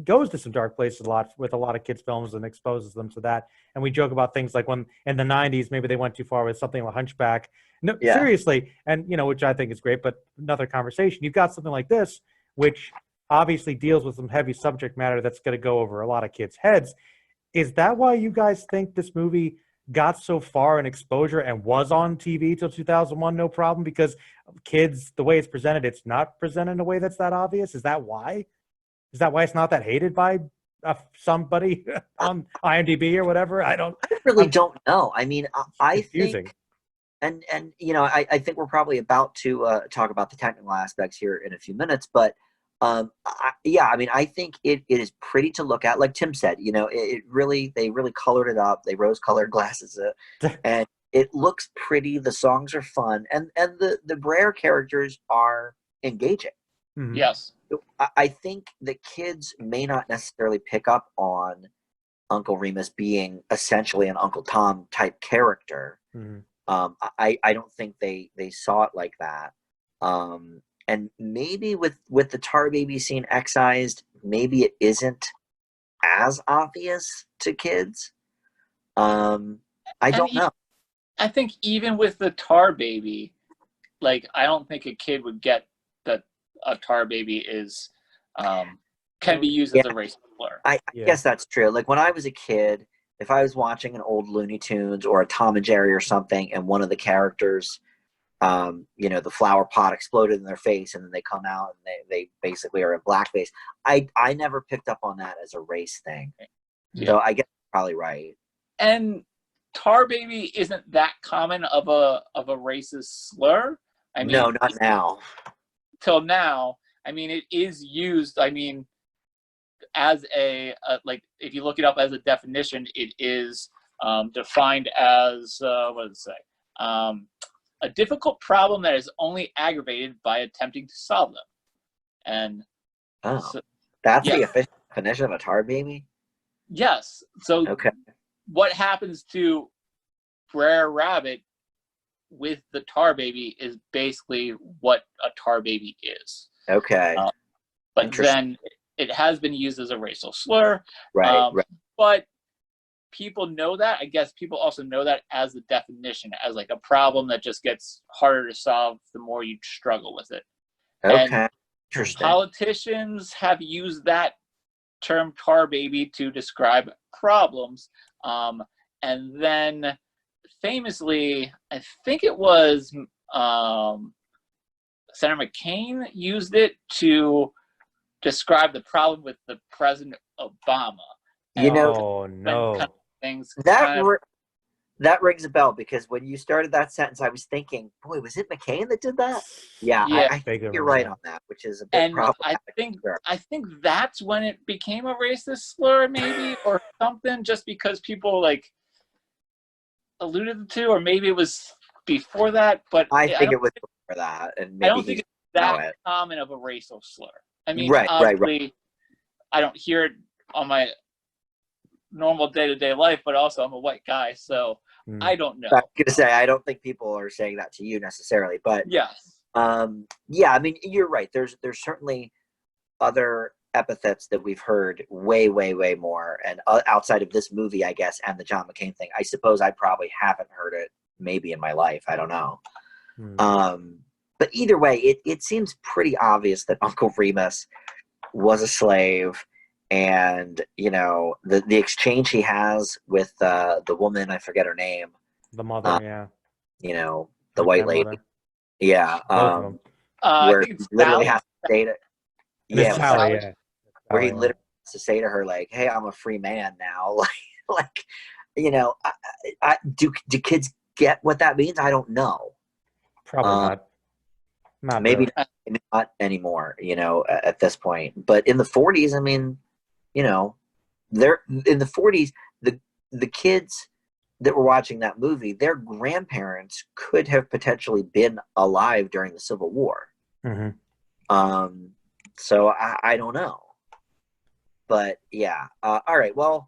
goes to some dark places a lot with a lot of kids' films and exposes them to that. And we joke about things like when in the 90s, maybe they went too far with something like Hunchback. No, yeah. Seriously. And, which I think is great, but another conversation. You've got something like this, which obviously deals with some heavy subject matter that's going to go over a lot of kids' heads. Is that why you guys think this movie got so far in exposure and was on TV till 2001, no problem? Because kids, the way it's presented, it's not presented in a way that's that obvious. Is that why? Is that why it's not that hated by somebody on IMDb or whatever? I really don't know. I mean, I confusing. Think, and I think we're probably about to talk about the technical aspects here in a few minutes, but I think it is pretty to look at. Like Tim said, they really colored it up. They rose-colored glasses, and it looks pretty. The songs are fun, and the Brer characters are engaging. Mm-hmm. Yes, I think the kids may not necessarily pick up on Uncle Remus being essentially an Uncle Tom type character. Mm-hmm. I don't think they saw it like that. And maybe with the Tar Baby scene excised, maybe it isn't as obvious to kids. I don't know. I think even with the Tar Baby, like, I don't think a kid would get that a Tar Baby is can be used as a racial slur. I guess that's true. Like, when I was a kid, if I was watching an old Looney Tunes or a Tom and Jerry or something, and one of the characters, the flower pot exploded in their face, and then they come out and they basically are in blackface. I never picked up on that as a race thing. Yeah. So I guess you're probably right. And Tar Baby isn't that common of a racist slur. I mean, no, not now. Till now, I mean, it is used. I mean, as like, if you look it up as a definition, it is defined as what does it say? A difficult problem that is only aggravated by attempting to solve them. And that's the official definition of a Tar Baby? Yes. So okay. What happens to Brer Rabbit with the Tar Baby is basically what a Tar Baby is. Okay. But then it has been used as a racial slur. Right. But people know that. I guess people also know that as the definition, as like a problem that just gets harder to solve the more you struggle with it. Okay. And interesting. Politicians have used that term Tar Baby to describe problems. And then famously, I think it was Senator McCain used it to describe the problem with the President Obama. You know, Oh no. Kind of things that rings a bell, because when you started that sentence, I was thinking, boy, was it McCain that did that? Yeah, Yeah. I think you're right on that, which is a bit And problematic. I think that's when it became a racist slur, maybe, or something, just because people like alluded to, or maybe it was before that. But I think it was before that, and maybe I don't think it's that common of a racial slur. I mean, obviously, right. I don't hear it on my normal day-to-day life, but also I'm a white guy, so I don't know. I was gonna say, I don't think people are saying that to you necessarily, but yes. Yeah, I mean, you're right. There's certainly other epithets that we've heard way more, and outside of this movie, I guess, and the John McCain thing, I suppose I probably haven't heard it maybe in my life. I don't know. But either way, it seems pretty obvious that Uncle Remus was a slave. And, you know, the exchange he has with the woman, I forget her name. The mother, yeah. You know, the white lady. Mother. Yeah. Where he literally has to say to, where he literally has to say to her, like, hey, I'm a free man now. like, you know, do kids get what that means? I don't know. Probably not maybe really. not anymore, you know, at this point. But in the 40s, I mean, you know, they're in the 40s, the kids that were watching that movie, their grandparents could have potentially been alive during the Civil War. So I don't know, but yeah. All right. Well,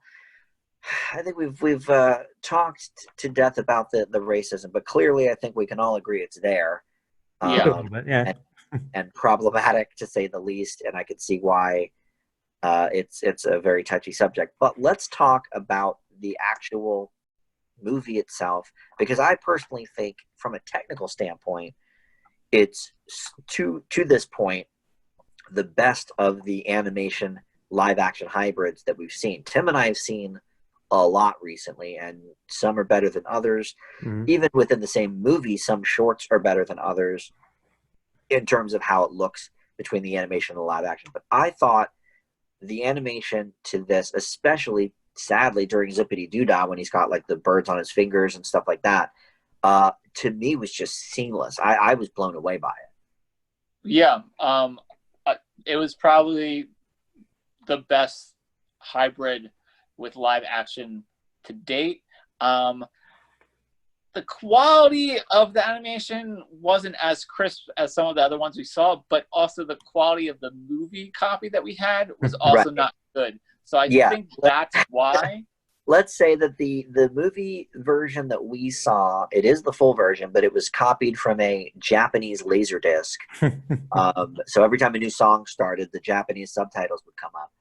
I think we've talked to death about the racism, but clearly I think we can all agree it's there. Yeah. And problematic, to say the least. And I could see why it's a very touchy subject. But let's talk about the actual movie itself, because I personally think, from a technical standpoint, it's to this point the best of the animation live action hybrids that we've seen. Tim and I have seen a lot recently, and some are better than others. Even within the same movie, some shorts are better than others in terms of how it looks between the animation and the live action. But I thought the animation to this, especially sadly during Zip-A-Dee-Doo-Dah, when he's got like the birds on his fingers and stuff like that, to me was just seamless. I was blown away by it. Yeah, it was probably the best hybrid with live action to date. The quality of the animation wasn't as crisp as some of the other ones we saw, but also the quality of the movie copy that we had was also not good. So I think that's why. Let's say that the movie version that we saw, it is the full version, but it was copied from a Japanese Laserdisc. So every time a new song started, the Japanese subtitles would come up.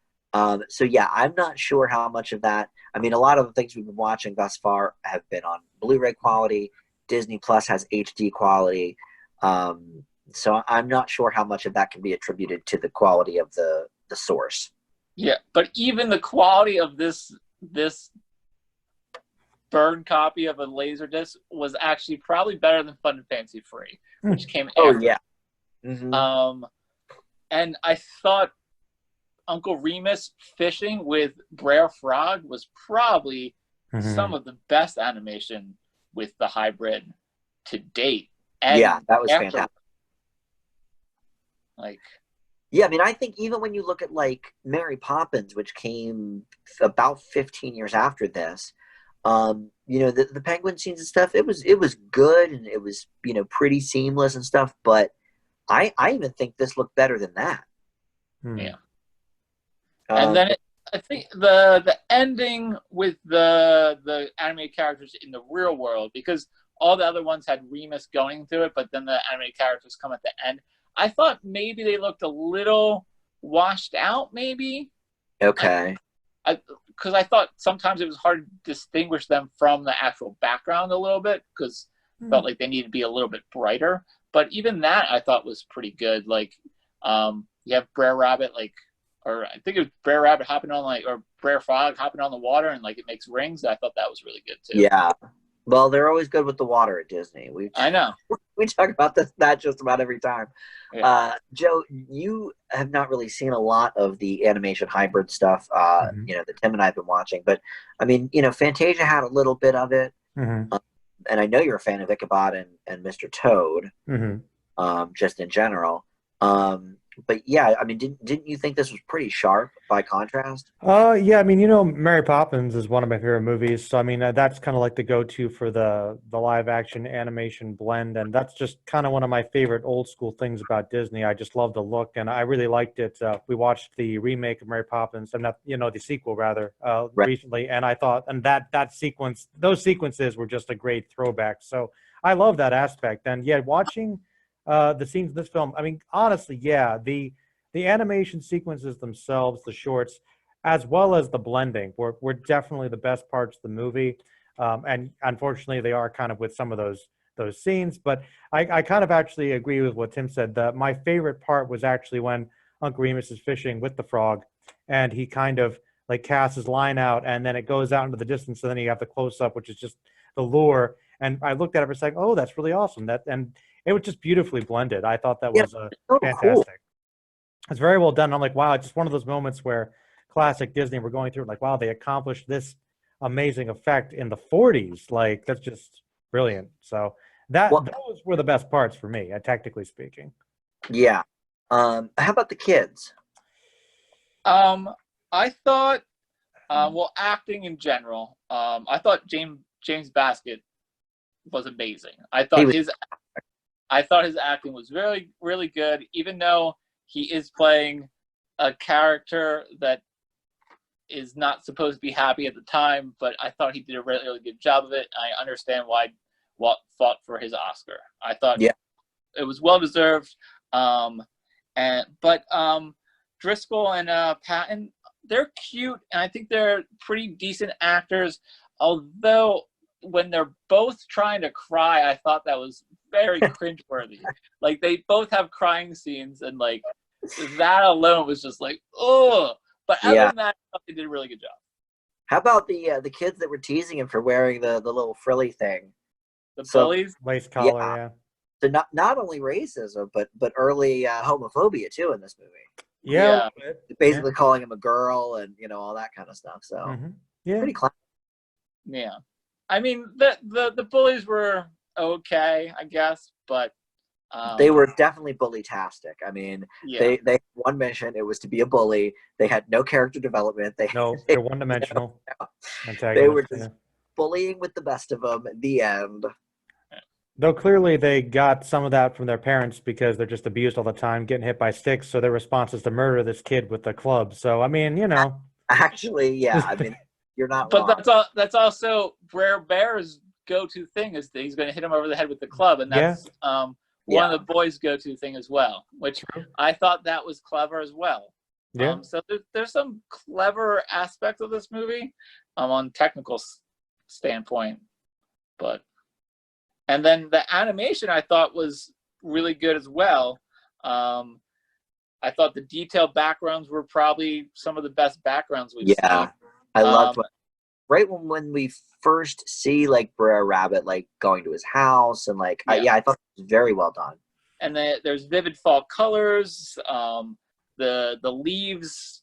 So yeah, I'm not sure how much of that. I mean, a lot of the things we've been watching thus far have been on Blu-ray quality. Disney Plus has HD quality. So I'm not sure how much of that can be attributed to the quality of the source. Yeah, but even the quality of this burn copy of a Laserdisc was actually probably better than Fun and Fancy Free, which came after. Oh yeah. And I thought Uncle Remus fishing with Brer Frog was probably some of the best animation with the hybrid to date. And yeah, that was fantastic. Yeah, I mean, I think even when you look at like Mary Poppins, which came about 15 years after this, you know, the penguin scenes and stuff, it was good, and it was, you know, pretty seamless and stuff. But I even think this looked better than that. Yeah. And then I think the ending with the animated characters in the real world, because all the other ones had Remus going through it, but then the animated characters come at the end. I thought maybe they looked a little washed out, maybe. Okay. Because I thought sometimes it was hard to distinguish them from the actual background a little bit, because I felt like they needed to be a little bit brighter. But even that I thought was pretty good. Like, you have Brer Rabbit, or I think it was Brer Rabbit hopping on or Brer Frog hopping on the water, and like it makes rings. I thought that was really good too. Yeah. Well, they're always good with the water at Disney. I know. We talk about that just about every time. Yeah. Joe, you have not really seen a lot of the animation hybrid stuff. Hmm. That Tim and I have been watching, but I mean, Fantasia had a little bit of it, Hmm. and I know you're a fan of Ichabod and Mr. Toad, Hmm. just in general. But yeah, I mean, didn't you think this was pretty sharp by contrast? Yeah, I mean, Mary Poppins is one of my favorite movies, so I mean, that's kind of like the go-to for the live action animation blend, and that's just kind of one of my favorite old school things about Disney. I just love the look, and I really liked it. We watched the remake of Mary Poppins, and not, the sequel rather, Right. recently, and I thought, and that sequence, those sequences were just a great throwback. So I love that aspect, and yeah, watching the scenes in this film, I mean, honestly, yeah, the animation sequences themselves, the shorts, as well as the blending, were definitely the best parts of the movie. And unfortunately, they are kind of with some of those scenes. But I kind of actually agree with what Tim said. My favorite part was actually when Uncle Remus is fishing with the frog, and he kind of like casts his line out, and then it goes out into the distance, and then you have the close up, which is just the lure. And I looked at it for a second. Oh, that's really awesome. And it was just beautifully blended. I thought that Yeah, was so cool. fantastic. It's very well done. I'm like, wow, it's just one of those moments where classic Disney, we're going through, like, wow, they accomplished this amazing effect in the 40s. Like, that's just brilliant. So Well, those were the best parts for me, technically speaking. yeah. How about the kids? I thought, well, acting in general, I thought James Baskett was amazing. He was, I thought his acting was really, really good, even though he is playing a character that is not supposed to be happy at the time, but I thought he did a really, really good job of it. I understand why Walt fought for his Oscar. I thought yeah, it was well deserved. But Driscoll and Patton, they're cute, and I think they're pretty decent actors. Although when they're both trying to cry, I thought that was very cringeworthy. Like they both have crying scenes, and like that alone was just like, oh. But other yeah. than that, I thought they did a really good job. How about the kids that were teasing him for wearing the little frilly thing? The So bullies, Lace collar, yeah, yeah. so not only racism, but early homophobia too in this movie. Yeah, a yeah, little bit. Yeah. Basically calling him a girl and all that kind of stuff. So Hmm. Yeah. pretty classic. yeah. I mean, the bullies were okay, I guess, but They were definitely bully-tastic. I mean, yeah, they had one mission. It was to be a bully. They had no character development. No, They they're one dimensional they were antagonists. Yeah. just bullying with the best of them. The end. Though clearly they got some of that from their parents because they're just abused all the time, getting hit by sticks. So their response is to murder this kid with the club. So, I mean, Actually, yeah. I mean, you're not but wrong. that's also Brer Bear's go-to thing is that he's going to hit him over the head with the club, and yeah, that's one Yeah. of the boys' go-to thing as well, which true. I thought that was clever as well. Yeah. So there's some clever aspects of this movie, on technical standpoint, but and then the animation I thought was really good as well. I thought the detailed backgrounds were probably some of the best backgrounds we've seen. Yeah. I loved Um, right when we first see like Brer Rabbit like going to his house and like yeah, I thought it was very well done. and there's vivid fall colors. The leaves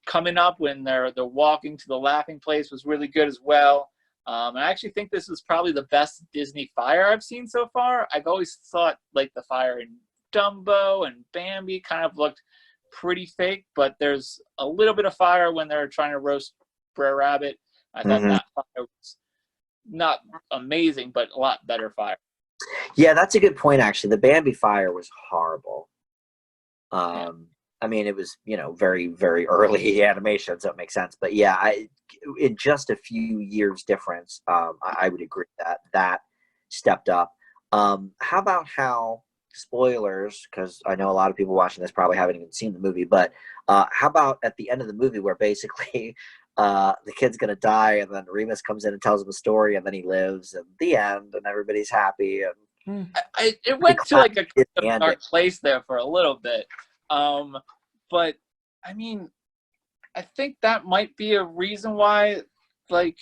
coming up when they're walking to the laughing place was really good as well. And I actually think this is probably the best Disney fire I've seen so far. I've always thought like the fire in Dumbo and Bambi kind of looked pretty fake, but there's a little bit of fire when they're trying to roast Brer Rabbit. I thought Hmm. that fire was not amazing, but a lot better fire. Yeah, that's a good point. Actually, the Bambi fire was horrible. Yeah. I mean, it was very very early animation, so it makes sense. But yeah, in just a few years difference, I would agree that stepped up. How about how spoilers? Because I know a lot of people watching this probably haven't even seen the movie. But how about at the end of the movie where basically the kid's gonna die, and then Remus comes in and tells him a story, and then he lives, and the end, and everybody's happy, and Hmm. It pretty went to like a classic kind of ending. dark place there for a little bit. But I mean, I think that might be a reason why, like,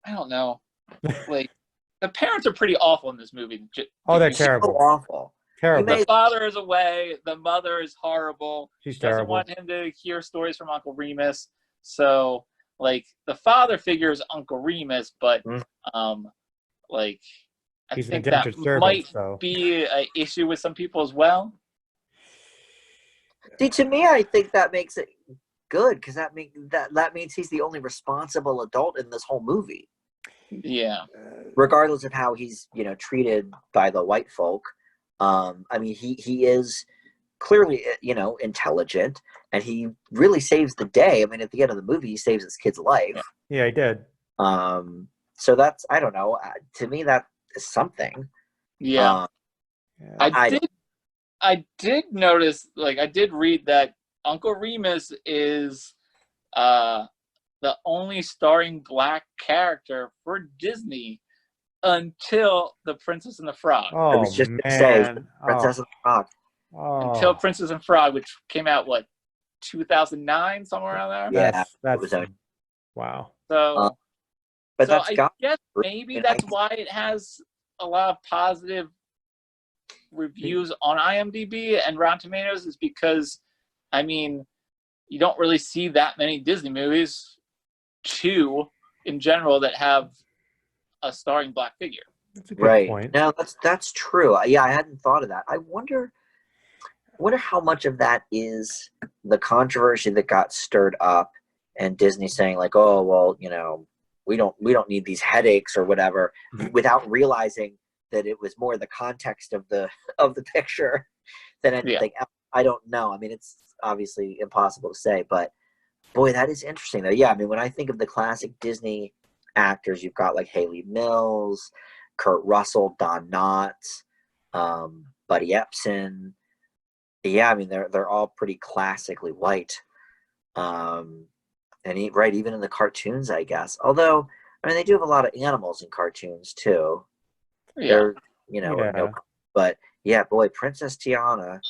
I don't know. like the parents are pretty awful in this movie. Oh, they're So terrible. awful. Terrible. The father is away. The mother is horrible. She's She doesn't terrible. want him to hear stories from Uncle Remus. So, like, the father figures Uncle Remus, but, like, I He's an think that indentured servant, might so. be an issue with some people as well. See, to me, I think that makes it good because that means he's the only responsible adult in this whole movie. Yeah. Regardless of how he's treated by the white folk. I mean, he is clearly intelligent, and he really saves the day. I mean, at the end of the movie, he saves his kid's life. Yeah, he did. So that's, I don't know. To me, that is something. Yeah. I did notice, like, I did read that Uncle Remus is the only starring black character for Disney until The Princess and the Frog. Oh, I was just man. gonna say, Princess and the Frog. Until Princess and Frog, which came out, 2009, somewhere around there? Yeah, that's wow. So, but that's I guess maybe that's why it has a lot of positive reviews on IMDb and Rotten Tomatoes, is because, I mean, you don't really see that many Disney movies, in general, that have a starring black figure. That's a good point. No, that's true. Yeah, I hadn't thought of that. I wonder how much of that is the controversy that got stirred up, and Disney saying like, "Oh, well, we don't need these headaches or whatever," without realizing that it was more the context of the picture than anything else. I don't know. I mean, it's obviously impossible to say, but boy, that is interesting though. Yeah, I mean, when I think of the classic Disney actors, you've got like Haley Mills, Kurt Russell, Don Knotts, Buddy Epson. Yeah, I mean, they're all pretty classically white. And even in the cartoons, I guess. Although, I mean, they do have a lot of animals in cartoons too. Yeah. But yeah, boy, Princess Tiana.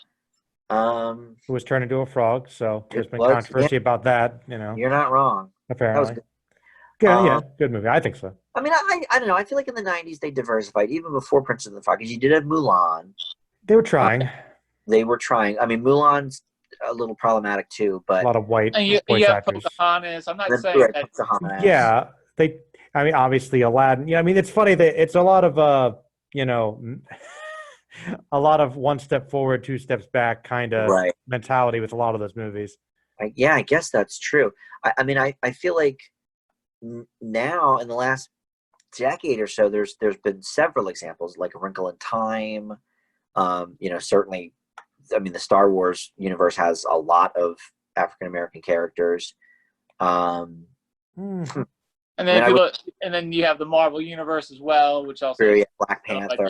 Who was turned into a frog, so there's been controversy about that, You're not wrong. Apparently. Good movie. I think so. I mean, I don't know. I feel like in the 90s they diversified, even before Princess and the Frog, because you did have Mulan. They were trying. They were trying. I mean, Mulan's a little problematic too, but a lot of white voice actors. Pocahontas. I'm not saying that. Pocahontas. Yeah, I mean, obviously Aladdin. Yeah, I mean, it's funny that it's a lot of a lot of one step forward, two steps back kind of mentality with a lot of those movies. I guess that's true. I mean, I feel like now in the last decade or so, there's been several examples, like A Wrinkle in Time. Certainly, I mean, the Star Wars universe has a lot of African American characters. And then and then you have the Marvel universe as well, which also Black Panther.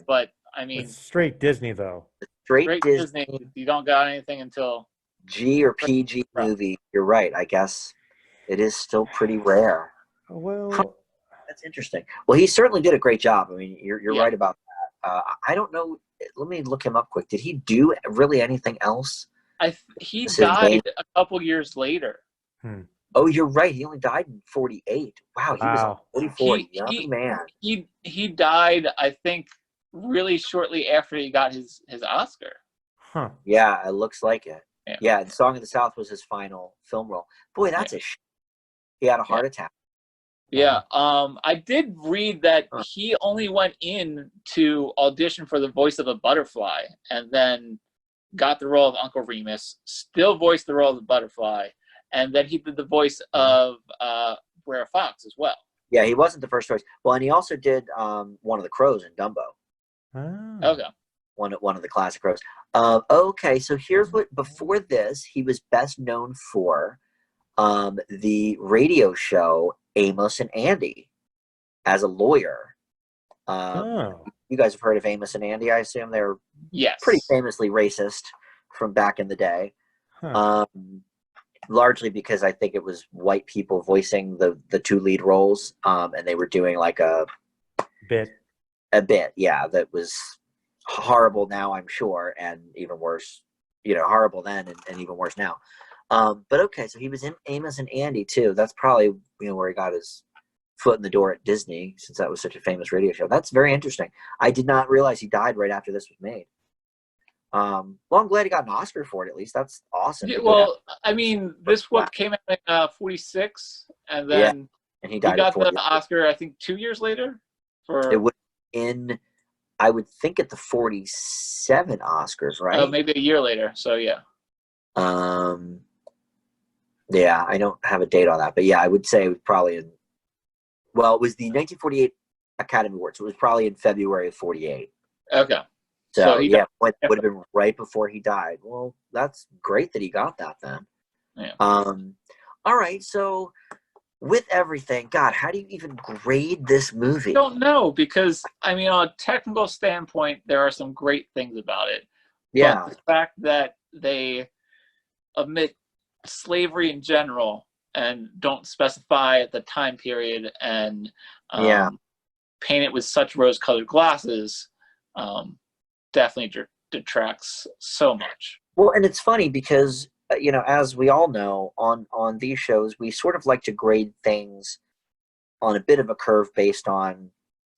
But I mean, it's straight Disney though. Straight Disney. You don't got anything until G or PG movie. You're right. I guess it is still pretty rare. Well, that's interesting. Well, he certainly did a great job. I mean, you're right about that. I don't know. Let me look him up quick. Did he do really anything else? He died a couple years later. Oh, you're right. He only died in 48. Wow, he was 44. Young man. He died, I think, really shortly after he got his Oscar. Huh. Yeah, it looks like it. Yeah, and Song of the South was his final film role. Boy, that's he had a heart attack. Yeah, I did read that he only went in to audition for the voice of a butterfly, and then got the role of Uncle Remus, still voiced the role of the butterfly, and then he did the voice of Brer Fox as well. Yeah, he wasn't the first choice. Well, and he also did one of the crows in Dumbo. Oh. Okay. One of the classic crows. Okay, so here's what, before this, he was best known for the radio show Amos and Andy as a lawyer. You guys have heard of Amos and Andy, I assume. They're pretty famously racist from back in the day. Largely because I think it was white people voicing the two lead roles, and they were doing like a bit, that was horrible now, I'm sure, and even worse, horrible then and even worse now. But okay, so he was in Amos and Andy too. That's probably where he got his foot in the door at Disney, since that was such a famous radio show. That's very interesting. I did not realize he died right after this was made. Well, I'm glad he got an Oscar for it, at least. That's awesome. Yeah, well, I mean, this one came out in 46, and then and he got died the Oscar, I think, 2 years later. It would I would think at the 47 Oscars, right? Oh, maybe a year later. So yeah. Yeah, I don't have a date on that, but yeah, I would say it was probably in. Well, it was the 1948 Academy Awards. So it was probably in February of 48. Okay. So yeah, it would have been right before he died. Well, that's great that he got that then. Yeah. All right, so with everything, God, how do you even grade this movie? I don't know, because I mean, on a technical standpoint, there are some great things about it. Yeah. But the fact that they omit slavery in general and don't specify the time period and paint it with such rose-colored glasses definitely detracts so much. Well, and it's funny because as we all know, on these shows, we sort of like to grade things on a bit of a curve based on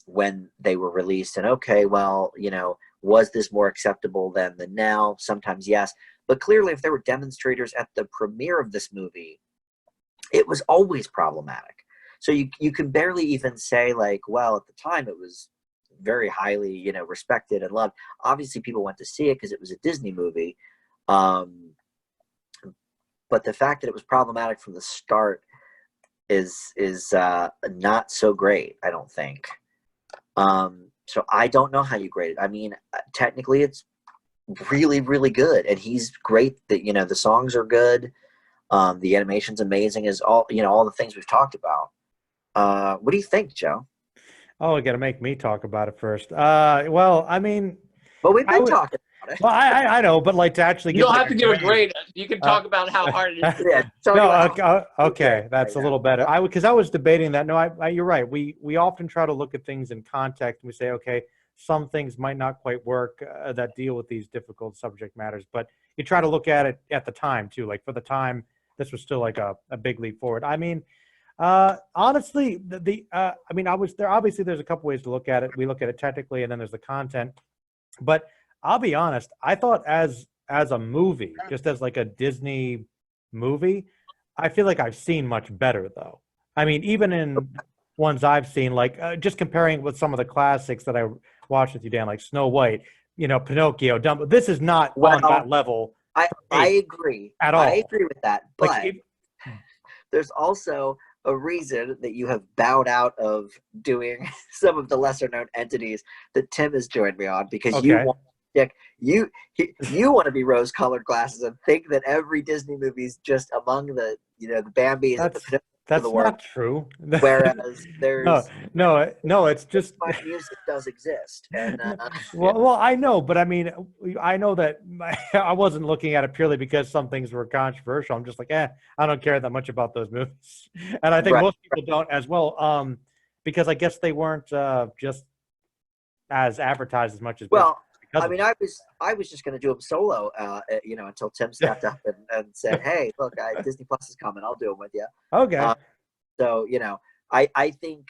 when they were released. And okay, well, was this more acceptable then than now? Sometimes yes. But clearly, if there were demonstrators at the premiere of this movie, it was always problematic. So you can barely even say, like, well, at the time it was very highly, respected and loved. Obviously, people went to see it because it was a Disney movie. But the fact that it was problematic from the start is not so great, I don't think. So I don't know how you grade it. I mean, technically, it's really, really good, and he's great. That the songs are good. The animation's amazing. Is all the things we've talked about. What do you think, Joe? Oh, you got to make me talk about it first. Well, I mean, but we've been talking about it. Well, I know, but like to actually, you don't have to give a grade. You can talk about how hard it is. Yeah. No, okay, that's a little better. Because I was debating that. No, you're right. We often try to look at things in context. And we say, okay, some things might not quite work that deal with these difficult subject matters, but you try to look at it at the time too. Like for the time, this was still like a big leap forward. I mean, honestly, I mean, obviously there's a couple ways to look at it. We look at it technically, and then there's the content. But I'll be honest, I thought as a movie, just as like a Disney movie, I feel like I've seen much better though. I mean, even in ones I've seen, like just comparing with some of the classics that I watched with you, Dan, like Snow White, Pinocchio, Dumbo. This is not on that level. I agree at all. I agree with that, but like there's also a reason that you have bowed out of doing some of the lesser known entities that Tim has joined me on, because you want to be rose colored glasses and think that every Disney movie is just among the the Bambis and the that's the world. Not true. Whereas there's no, it's just music does exist. And well, I know, but I mean, I know that I wasn't looking at it purely because some things were controversial. I'm just like, I don't care that much about those movies, and I think most people don't as well, because I guess they weren't just as advertised as much as I mean, I was just going to do them solo, until Tim stepped up and said, "Hey, look, Disney Plus is coming. I'll do them with you." Okay. So I think.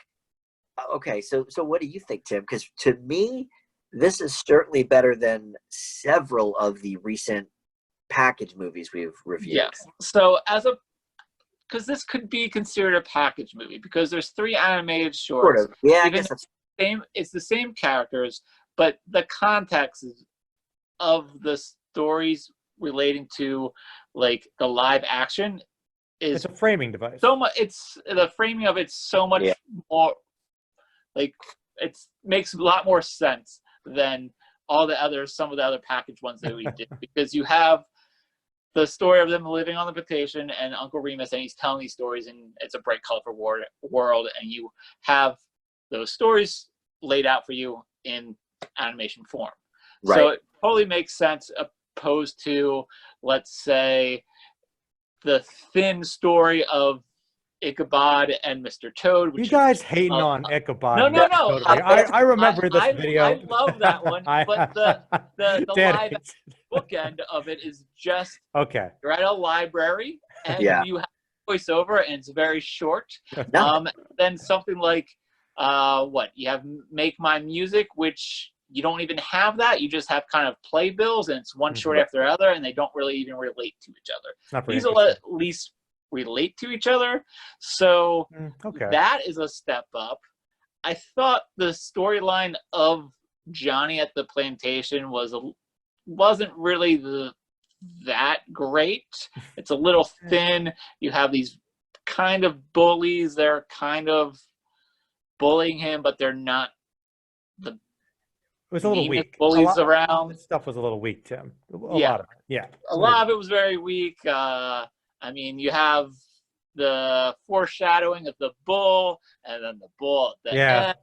Okay, so what do you think, Tim? Because to me, this is certainly better than several of the recent package movies we've reviewed. Yes. So because this could be considered a package movie because there's 3 animated shorts. Sort of. Yeah, I guess that's it's the same characters. But the context of the stories relating to like the live action is it's a framing device. So much. It's the framing of it's so much more like it makes a lot more sense than some of the other package ones that we did, because you have the story of them living on the plantation and Uncle Remus, and he's telling these stories, and it's a bright, colorful world, and you have those stories laid out for you in animation form. Right. So it totally makes sense opposed to, let's say, the thin story of Ichabod and Mr. Toad. Which you guys hating on Ichabod. No. I remember this video. I love that one, but the live bookend of it is just okay. You're at a library and you have voiceover, and it's very short. then something like what you have, Make My Music, which you don't even have that. You just have kind of playbills, and it's one short after the other, and they don't really even relate to each other. These will at least relate to each other. So that is a step up. I thought the storyline of Johnny at the plantation wasn't really that great. It's a little thin. You have these kind of bullies. They're kind of bullying him, but they're not the it was a little weak. Bullies around. This stuff was a little weak, Tim. A lot of it was very weak. I mean, you have the foreshadowing of the bull, and then the bull at the end.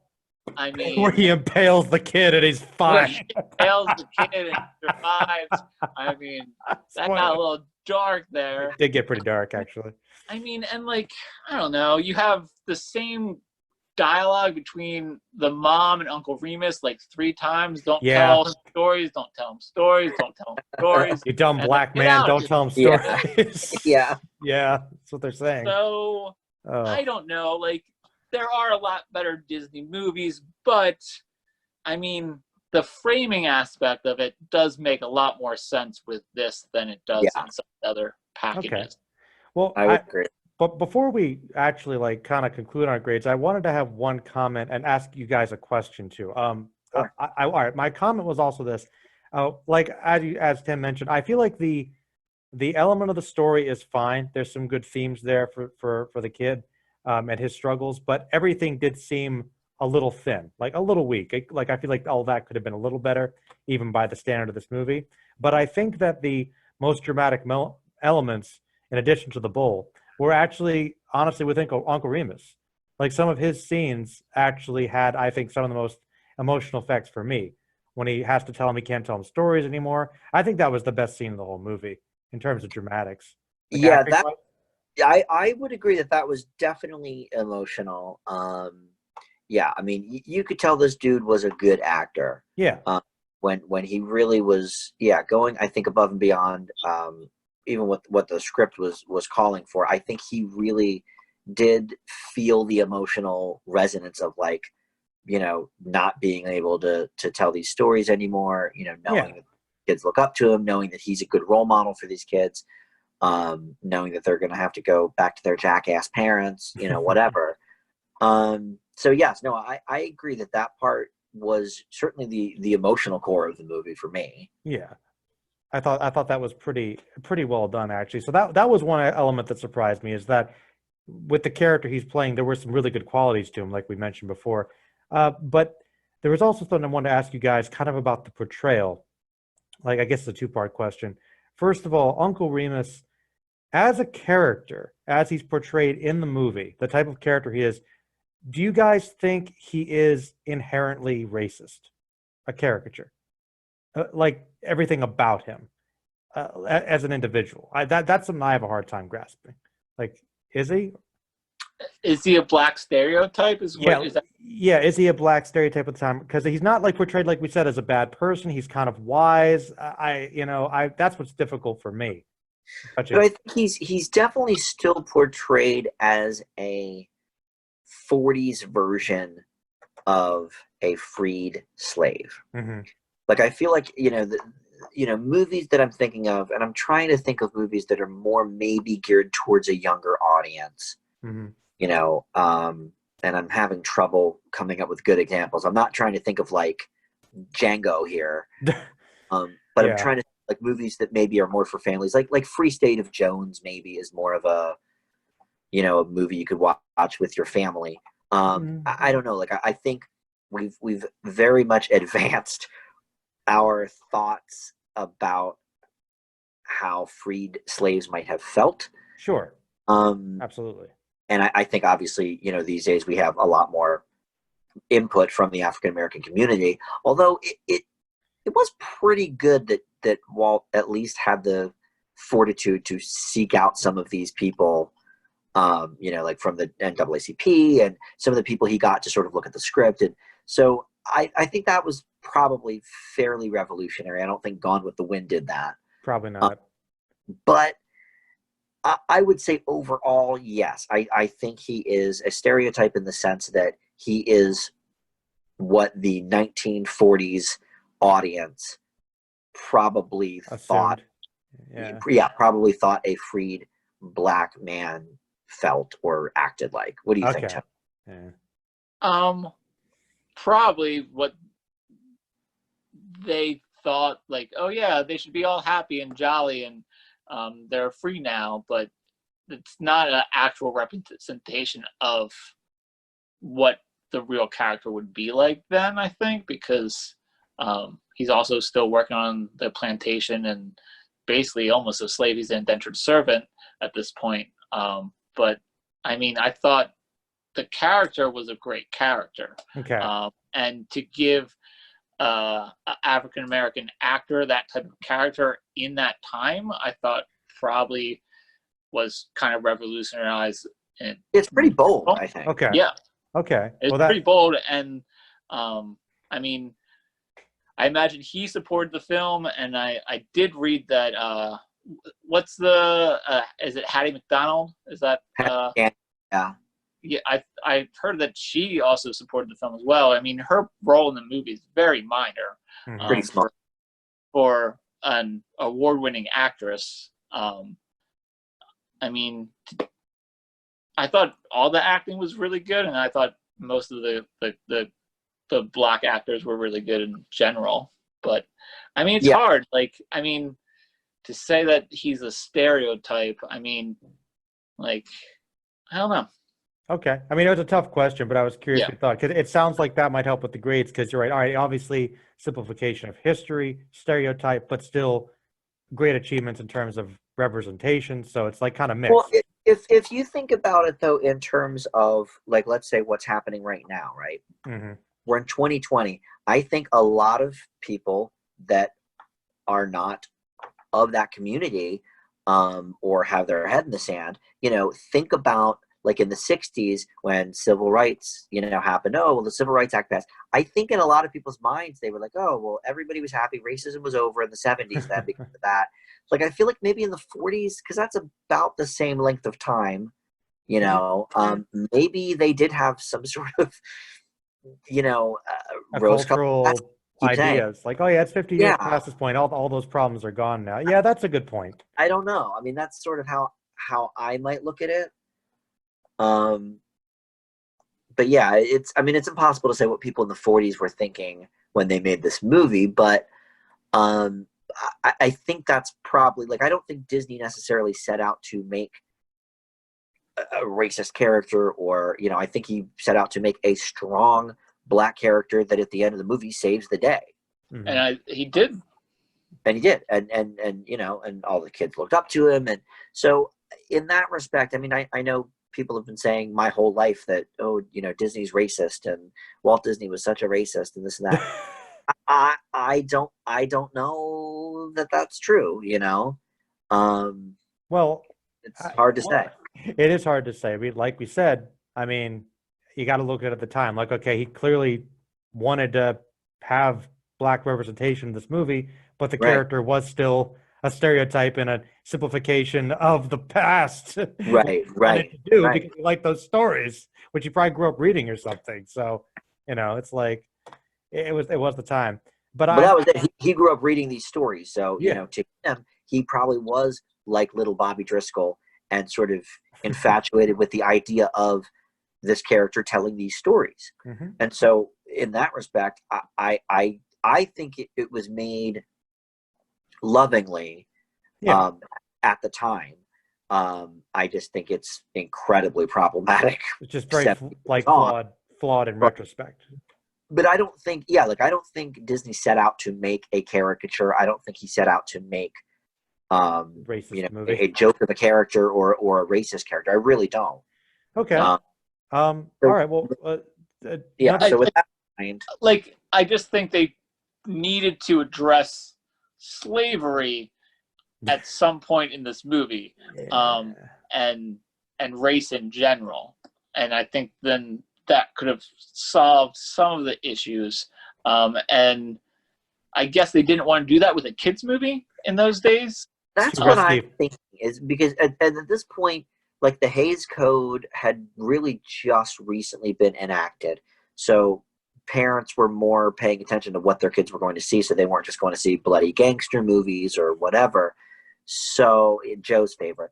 I mean, where he impales the kid and he's fine. He impales the kid and survives. I mean, that got a little dark there. It did get pretty dark, actually. I mean, and like, I don't know, you have the same dialogue between the mom and Uncle Remus like 3 times. Don't tell him stories. Don't tell him stories. Don't tell him stories. You dumb black man. Don't tell him stories. Yeah. That's what they're saying. So, I don't know. Like, there are a lot better Disney movies, but I mean, the framing aspect of it does make a lot more sense with this than it does in some other packages. Okay. Well, I would agree. But before we actually like kind of conclude our grades, I wanted to have one comment and ask you guys a question too. All right, my comment was also this. Like as Tim mentioned, I feel like the element of the story is fine. There's some good themes there for the kid and his struggles, but everything did seem a little thin, like a little weak. Like I feel like all that could have been a little better, even by the standard of this movie. But I think that the most dramatic elements, in addition to the bull, were actually, honestly, with Uncle Remus. Like, some of his scenes actually had, I think, some of the most emotional effects for me. When he has to tell him he can't tell him stories anymore. I think that was the best scene in the whole movie in terms of dramatics. Like, I would agree that was definitely emotional. I mean, you could tell this dude was a good actor. Yeah. When he really was, going, I think, above and beyond, even what the script was calling for. I think he really did feel the emotional resonance of, like, not being able to tell these stories anymore, knowing that kids look up to him, knowing that he's a good role model for these kids, knowing that they're going to have to go back to their jackass parents, whatever. So yes, no, I agree that part was certainly the emotional core of the movie for me. Yeah. I thought that was pretty well done, actually. So that was one element that surprised me, is that with the character he's playing, there were some really good qualities to him, like we mentioned before. But there was also something I wanted to ask you guys kind of about the portrayal. Like, I guess it's a 2-part question. First of all, Uncle Remus, as a character, as he's portrayed in the movie, the type of character he is, do you guys think he is inherently racist? A caricature? Like, everything about him as an individual. That's something I have a hard time grasping. Like, is he? Is he a black stereotype? Is he a black stereotype at the time? Because he's not, like, portrayed, like we said, as a bad person. He's kind of wise. That's what's difficult for me. But I think he's definitely still portrayed as a 40s version of a freed slave. Mm-hmm. Like, I feel like, movies that I'm thinking of, and I'm trying to think of movies that are more maybe geared towards a younger audience, mm-hmm. And I'm having trouble coming up with good examples. I'm not trying to think of, like, Django here, but I'm trying to, like, movies that maybe are more for families, like Free State of Jones maybe is more of a, a movie you could watch with your family. I don't know. Like, I think we've very much advanced our thoughts about how freed slaves might have felt. Sure. Absolutely. And I think, obviously, these days we have a lot more input from the African-American community, although it was pretty good that Walt at least had the fortitude to seek out some of these people, like from the NAACP and some of the people he got to sort of look at the script. And so I think that was probably fairly revolutionary. I don't think Gone with the Wind did that. Probably not. But I would say overall, yes. I think he is a stereotype in the sense that he is what the 1940s audience probably thought. Assumed. Yeah, probably thought a freed black man felt or acted like. What do you think, Okay. Tim? Yeah. Probably what they thought, like, oh yeah, they should be all happy and jolly and they're free now, but it's not an actual representation of what the real character would be like then, I think, because he's also still working on the plantation and basically almost a slave. He's an indentured servant at this point. But I mean, I thought the character was a great character. Okay. And to give an African American actor that type of character in that time, I thought probably was kind of revolutionized. And It's pretty bold, I think. Okay. yeah, Okay. it's pretty bold. And I mean, I imagine he supported the film, and I did read that. What's the is it Hattie McDonald? Is that Yeah. yeah, I heard that she also supported the film as well. I mean, her role in the movie is very minor. Mhm. Pretty small. For an award-winning actress. I mean, I thought all the acting was really good, and I thought most of the black actors were really good in general. But I mean, it's hard. Like, I mean, to say that he's a stereotype, I mean, like, I don't know. Okay. I mean, it was a tough question, but I was curious your thought, because it sounds like that might help with the grades, because you're right. All right, obviously, simplification of history, stereotype, but still great achievements in terms of representation. So it's like kind of mixed. Well, if you think about it, though, in terms of, like, let's say what's happening right now, right? Mm-hmm. We're in 2020. I think a lot of people that are not of that community or have their head in the sand, think about, like, in the 60s when civil rights, happened. Oh, well, the Civil Rights Act passed. I think in a lot of people's minds, they were like, oh, well, everybody was happy. Racism was over in the 70s then because of that. Like, I feel like maybe in the 40s, because that's about the same length of time, maybe they did have some sort of, cultural ideas. Like, oh, yeah, it's 50 years Yeah. past this point. All those problems are gone now. Yeah, that's a good point. I don't know. I mean, that's sort of how I might look at it. But yeah, it's impossible to say what people in the 40s were thinking when they made this movie, but I think that's probably, like, I don't think Disney necessarily set out to make a racist character, or, I think he set out to make a strong black character that at the end of the movie saves the day. Mm-hmm. And he did. And he did. And all the kids looked up to him. And so in that respect, I mean, I know people have been saying my whole life that, oh, Disney's racist and Walt Disney was such a racist and this and that. I don't know that that's true, Well, it's hard to say. It is hard to say. Like we said, I mean, you got to look at it at the time. Like, okay, he clearly wanted to have black representation in this movie, but the character was still a stereotype and a simplification of the past. Right. Because you like those stories, which you probably grew up reading or something. So, it's like it was the time. But that was it. He grew up reading these stories, so Yeah. To him, he probably was like little Bobby Driscoll and sort of infatuated with the idea of this character telling these stories. Mm-hmm. And so, in that respect, I think it was made lovingly at the time. I just think it's incredibly problematic. It's just very flawed in retrospect. But I don't think, I don't think Disney set out to make a caricature. I don't think he set out to make racist movie. a joke of a character or a racist character. I really don't. Okay. All right. Well, So with that in mind, like, I just think they needed to address slavery at some point in this movie, and race in general. And I think then that could have solved some of the issues. And I guess they didn't want to do that with a kids movie in those days. That's what I'm thinking is because at this point, like the Hays Code had really just recently been enacted. So parents were more paying attention to what their kids were going to see. So they weren't just going to see bloody gangster movies or whatever. So Joe's favorite.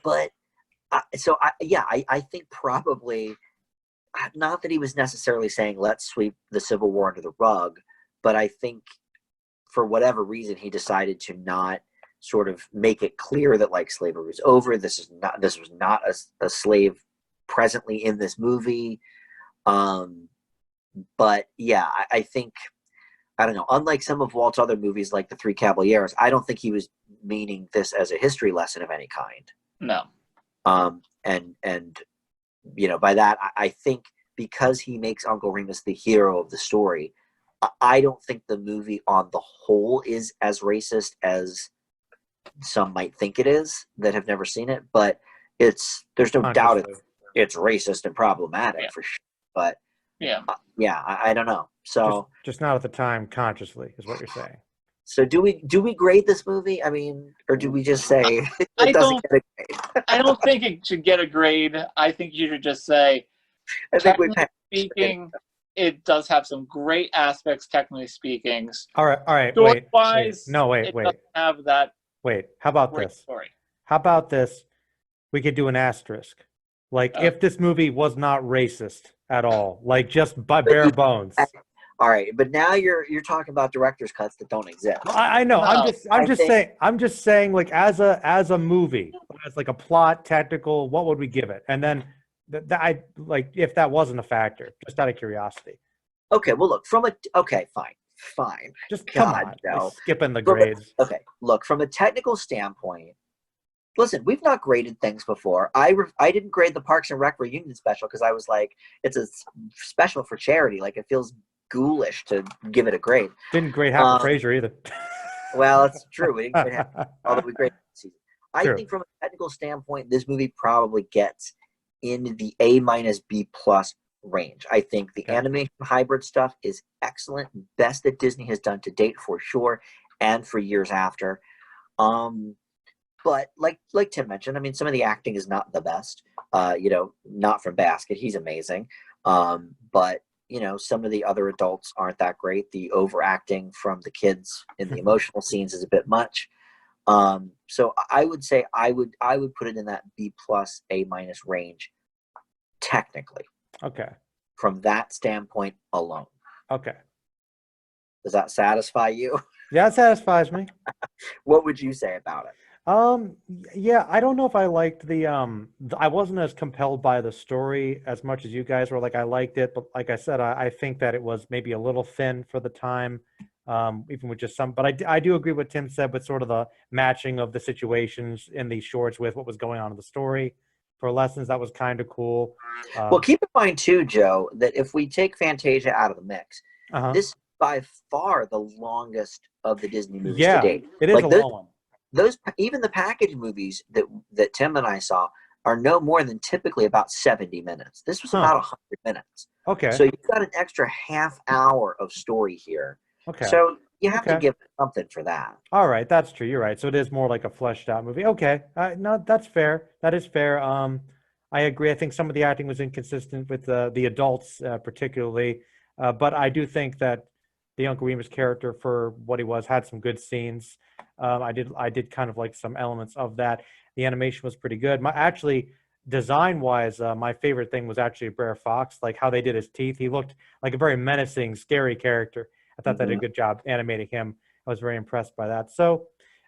But I think probably not that he was necessarily saying, let's sweep the Civil War under the rug, but I think for whatever reason, he decided to not sort of make it clear that like slavery was over. This was not a slave presently in this movie. But yeah, I think, I don't know, unlike some of Walt's other movies like The Three Caballeros, I don't think he was meaning this as a history lesson of any kind. No. And you know, by that, I think because he makes Uncle Remus the hero of the story, I don't think the movie on the whole is as racist as some might think it is that have never seen it, but there's no doubt it's racist and problematic for sure. But I don't know. So just not at the time consciously is what you're saying. So do we grade this movie? I mean, or do we just say it doesn't get a grade? I don't think it should get a grade. I think you should just say, technically speaking, it does have some great aspects, technically speaking. All right. Story-wise, wait. It doesn't have that. Wait, how about this? Story. How about this? We could do an asterisk. Like, if this movie was not racist at all, like just by bare bones. All right, but now you're talking about director's cuts that don't exist. I know. I'm just saying, like as a movie, as like a plot, technical, what would we give it? And then I like if that wasn't a factor, just out of curiosity. Okay, well look fine. Just come on, no. Skipping the grades. Okay, look, from a technical standpoint, listen, we've not graded things before. I didn't grade the Parks and Rec reunion special because I was like, it's a special for charity. Like it feels ghoulish to give it a grade. Didn't grade half the Frasier either. Well, it's true. We didn't grade half, although we graded the season. I think from a technical standpoint, this movie probably gets in the A-B+ range. I think the animation hybrid stuff is excellent, best that Disney has done to date for sure, and for years after. But like Tim mentioned, I mean, some of the acting is not the best. Not from Basket. He's amazing. But some of the other adults aren't that great. The overacting from the kids in the emotional scenes is a bit much. So I would say I would put it in that B+ A- range, technically. Okay. From that standpoint alone. Okay. Does that satisfy you? Yeah, it satisfies me. What would you say about it? Yeah, I don't know if I liked I wasn't as compelled by the story as much as you guys were. Like, I liked it, but like I said, I think that it was maybe a little thin for the time, even with just some, but I do agree with Tim said with sort of the matching of the situations in these shorts with what was going on in the story. For lessons, that was kind of cool. Well, keep in mind too, Joe, that if we take Fantasia out of the mix, this is by far the longest of the Disney movies to date. It is a long one. Those even the package movies that Tim and I saw are no more than typically about 70 minutes. This was about 100 minutes. Okay. So you've got an extra half hour of story here. Okay. So you have to give something for that. All right, that's true. You're right. So it is more like a fleshed out movie. Okay. No, that's fair. That is fair. I agree. I think some of the acting was inconsistent with the adults, particularly. But I do think that the Uncle Remus character, for what he was, had some good scenes. I did kind of like some elements of that. The animation was pretty good. Design-wise, my favorite thing was actually Brer Fox, like how they did his teeth. He looked like a very menacing, scary character. I thought they did a good job animating him. I was very impressed by that. So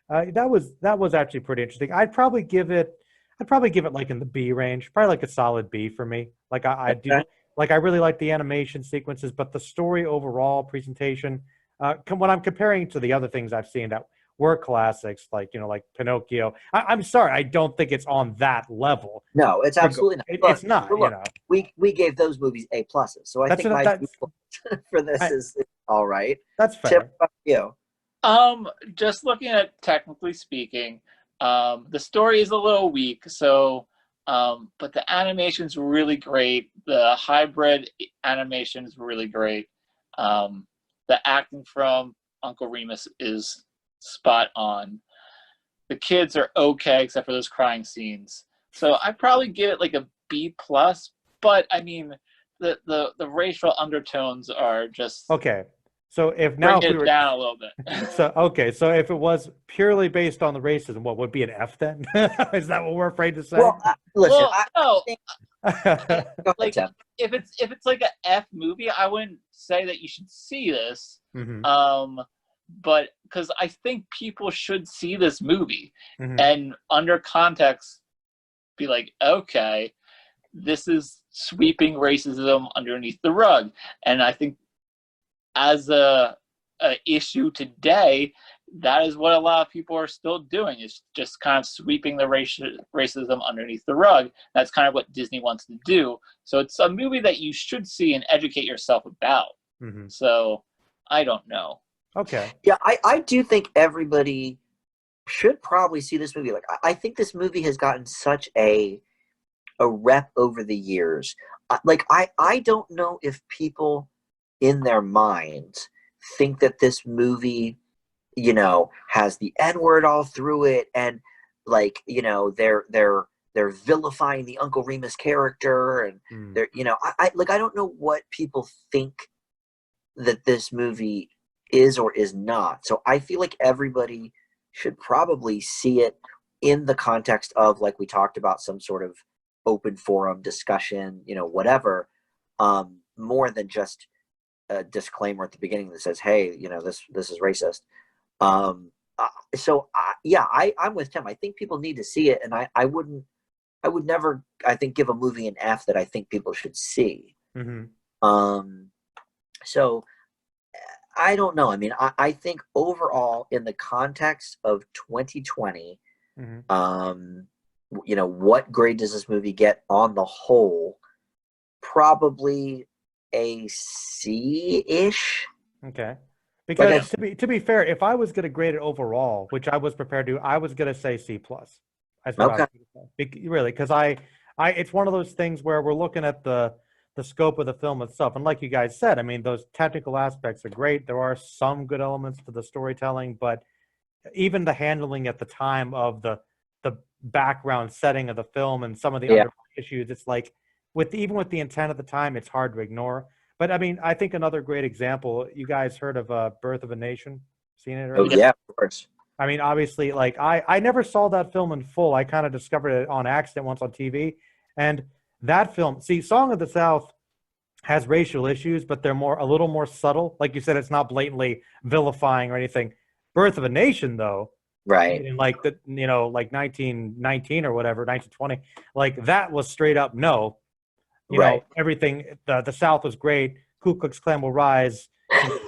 that was actually pretty interesting. I'd probably give it like in the B range, probably like a solid B for me. Like I do. Like, I really like the animation sequences, but the story overall presentation, when I'm comparing to the other things I've seen that were classics, like Pinocchio, I'm sorry, I don't think it's on that level. No, it's absolutely not. It's not. Look, we gave those movies A+. So I think my for this is all right. That's fair. Tim, how about you? Just looking at technically speaking, the story is a little weak, so. But the animation's really great. The hybrid animation is really great. The acting from Uncle Remus is spot on. the kids are okay except for those crying scenes. So I'd probably give it like a B plus. But I mean, the racial undertones are just Okay. So if bring we it were down a little bit. so if it was purely based on the racism, what would be an F then? Is that what we're afraid to say? Well, listen, Well, no, go ahead, like Tim. if it's like an F movie, I wouldn't say that you should see this. Mhm. But because I think people should see this movie Mhm. and under context be like, okay, this is sweeping racism underneath the rug. And I think as a issue today, that is what a lot of people are still doing, is just kind of sweeping the racism underneath the rug. That's kind of what Disney wants to do. So it's a movie that you should see and educate yourself about. Mhm. So I don't know. Okay. Yeah, I do think everybody should probably see this movie. Like, I think this movie has gotten such a rep over the years. Like, I don't know if people in their minds think that this movie, has the N-word all through it, and like, they're vilifying the Uncle Remus character, and Mm. they're, I don't know what people think that this movie is or is not. So I feel like everybody should probably see it in the context of, like we talked about, some sort of open forum discussion, whatever, more than just a disclaimer at the beginning that says, hey, this is racist. I'm with Tim. I think people need to see it, and I would never, I think, give a movie an F that I think people should see. Mhm. So I don't know. I mean, I think overall, in the context of 2020, Mhm. what grade does this movie get on the whole? Probably a C-ish. Okay. Like, Because to be fair, if I was going to grade it overall, which I was prepared to, I was going to say C plus. That's what I Okay. was going to say. Really, because it's one of those things where we're looking at the scope of the film itself, and like you guys said, I mean, those technical aspects are great. There are some good elements to the storytelling, but even the handling at the time of the background setting of the film and some of the Yeah. underlying issues, it's like even with the intent at the time, it's hard to ignore. But I mean, I think another great example, you guys heard of Birth of a Nation? Seen it? Oh, yeah, of course. I mean, obviously, like I never saw that film in full. I kind of discovered it on accident once on TV. And that film, see, Song of the South has racial issues, but they're a little more subtle. Like you said, it's not blatantly vilifying or anything. Birth of a Nation, though, Right. in like like 1919 or whatever, 1920, like that was straight up no. Right. Everything, the South was great. Ku Klux Klan will rise.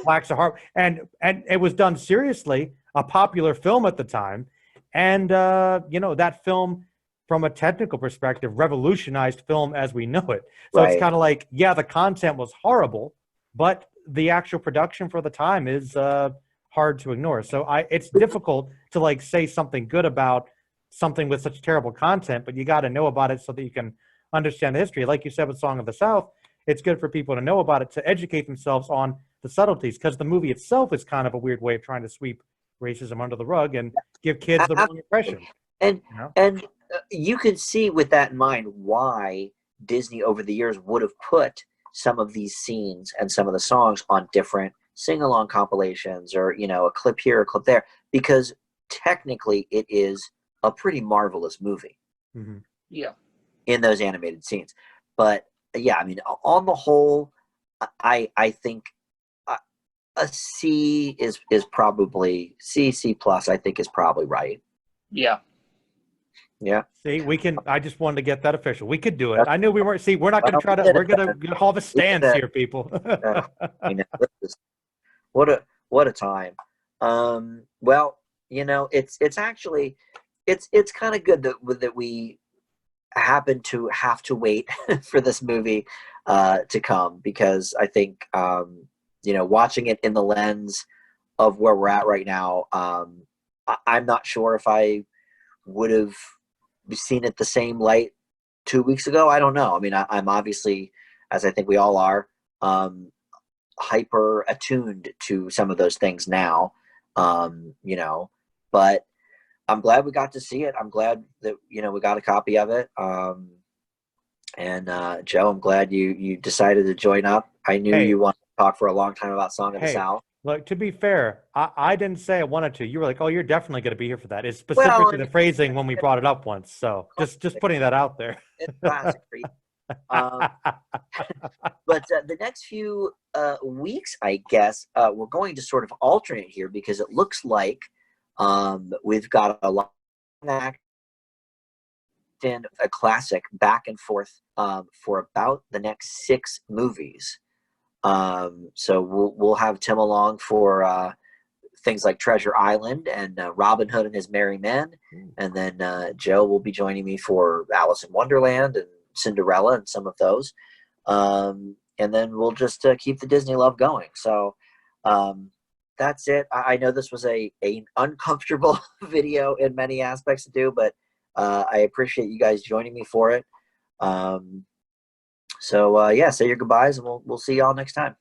Blacks are hard, and it was done seriously. A popular film at the time, and that film, from a technical perspective, revolutionized film as we know it. So it's Right. kind of like, yeah, the content was horrible, but the actual production for the time is hard to ignore. So it's difficult to like say something good about something with such terrible content, but you got to know about it so that you can understand the history. Like you said with Song of the South, it's good for people to know about it, to educate themselves on the subtleties, because the movie itself is kind of a weird way of trying to sweep racism under the rug and give kids the wrong impression. And you can see, with that in mind, why Disney over the years would have put some of these scenes and some of the songs on different sing-along compilations, or a clip here, a clip there, because technically it is a pretty marvelous movie. Mm-hmm. Yeah. In those animated scenes. But yeah, I mean, on the whole, I think a C is probably C plus. I think is probably right. Yeah. Yeah. See, we can. I just wanted to get that official. We could do it. I knew we weren't. See, we're not going to try to. Well, We're going to hold a stance here, people. What a time. Well, it's actually it's kind of good that we happen to have to wait for this movie to come, because I think watching it in the lens of where we're at right now, I'm not sure if I would have seen it the same light 2 weeks ago. I don't know. I mean, I'm obviously, as I think we all are, hyper attuned to some of those things now, but I'm glad we got to see it. I'm glad that we got a copy of it. And Joe, I'm glad you decided to join up. I knew Hey, you wanted to talk for a long time about Song of the hey, South. look, to be fair, I didn't say I wanted to. You were like, "Oh, you're definitely going to be here for that." It's Well, specifically I the mean, phrasing when we brought it up once. So just putting that out there. it's classic for you. But the next few weeks, I guess, we're going to sort of alternate here because it looks like we've got a lot of action, a classic back and forth for about the next 6 movies. So we'll have Tim along for things like Treasure Island and Robin Hood and His Merry Men, and then Joe will be joining me for Alice in Wonderland and Cinderella and some of those. And then we'll just keep the Disney love going. So that's it. I know this was an uncomfortable video in many aspects to do, but I appreciate you guys joining me for it. So yeah, say your goodbyes, and we'll see y'all next time.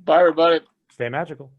Bye, everybody. Stay magical.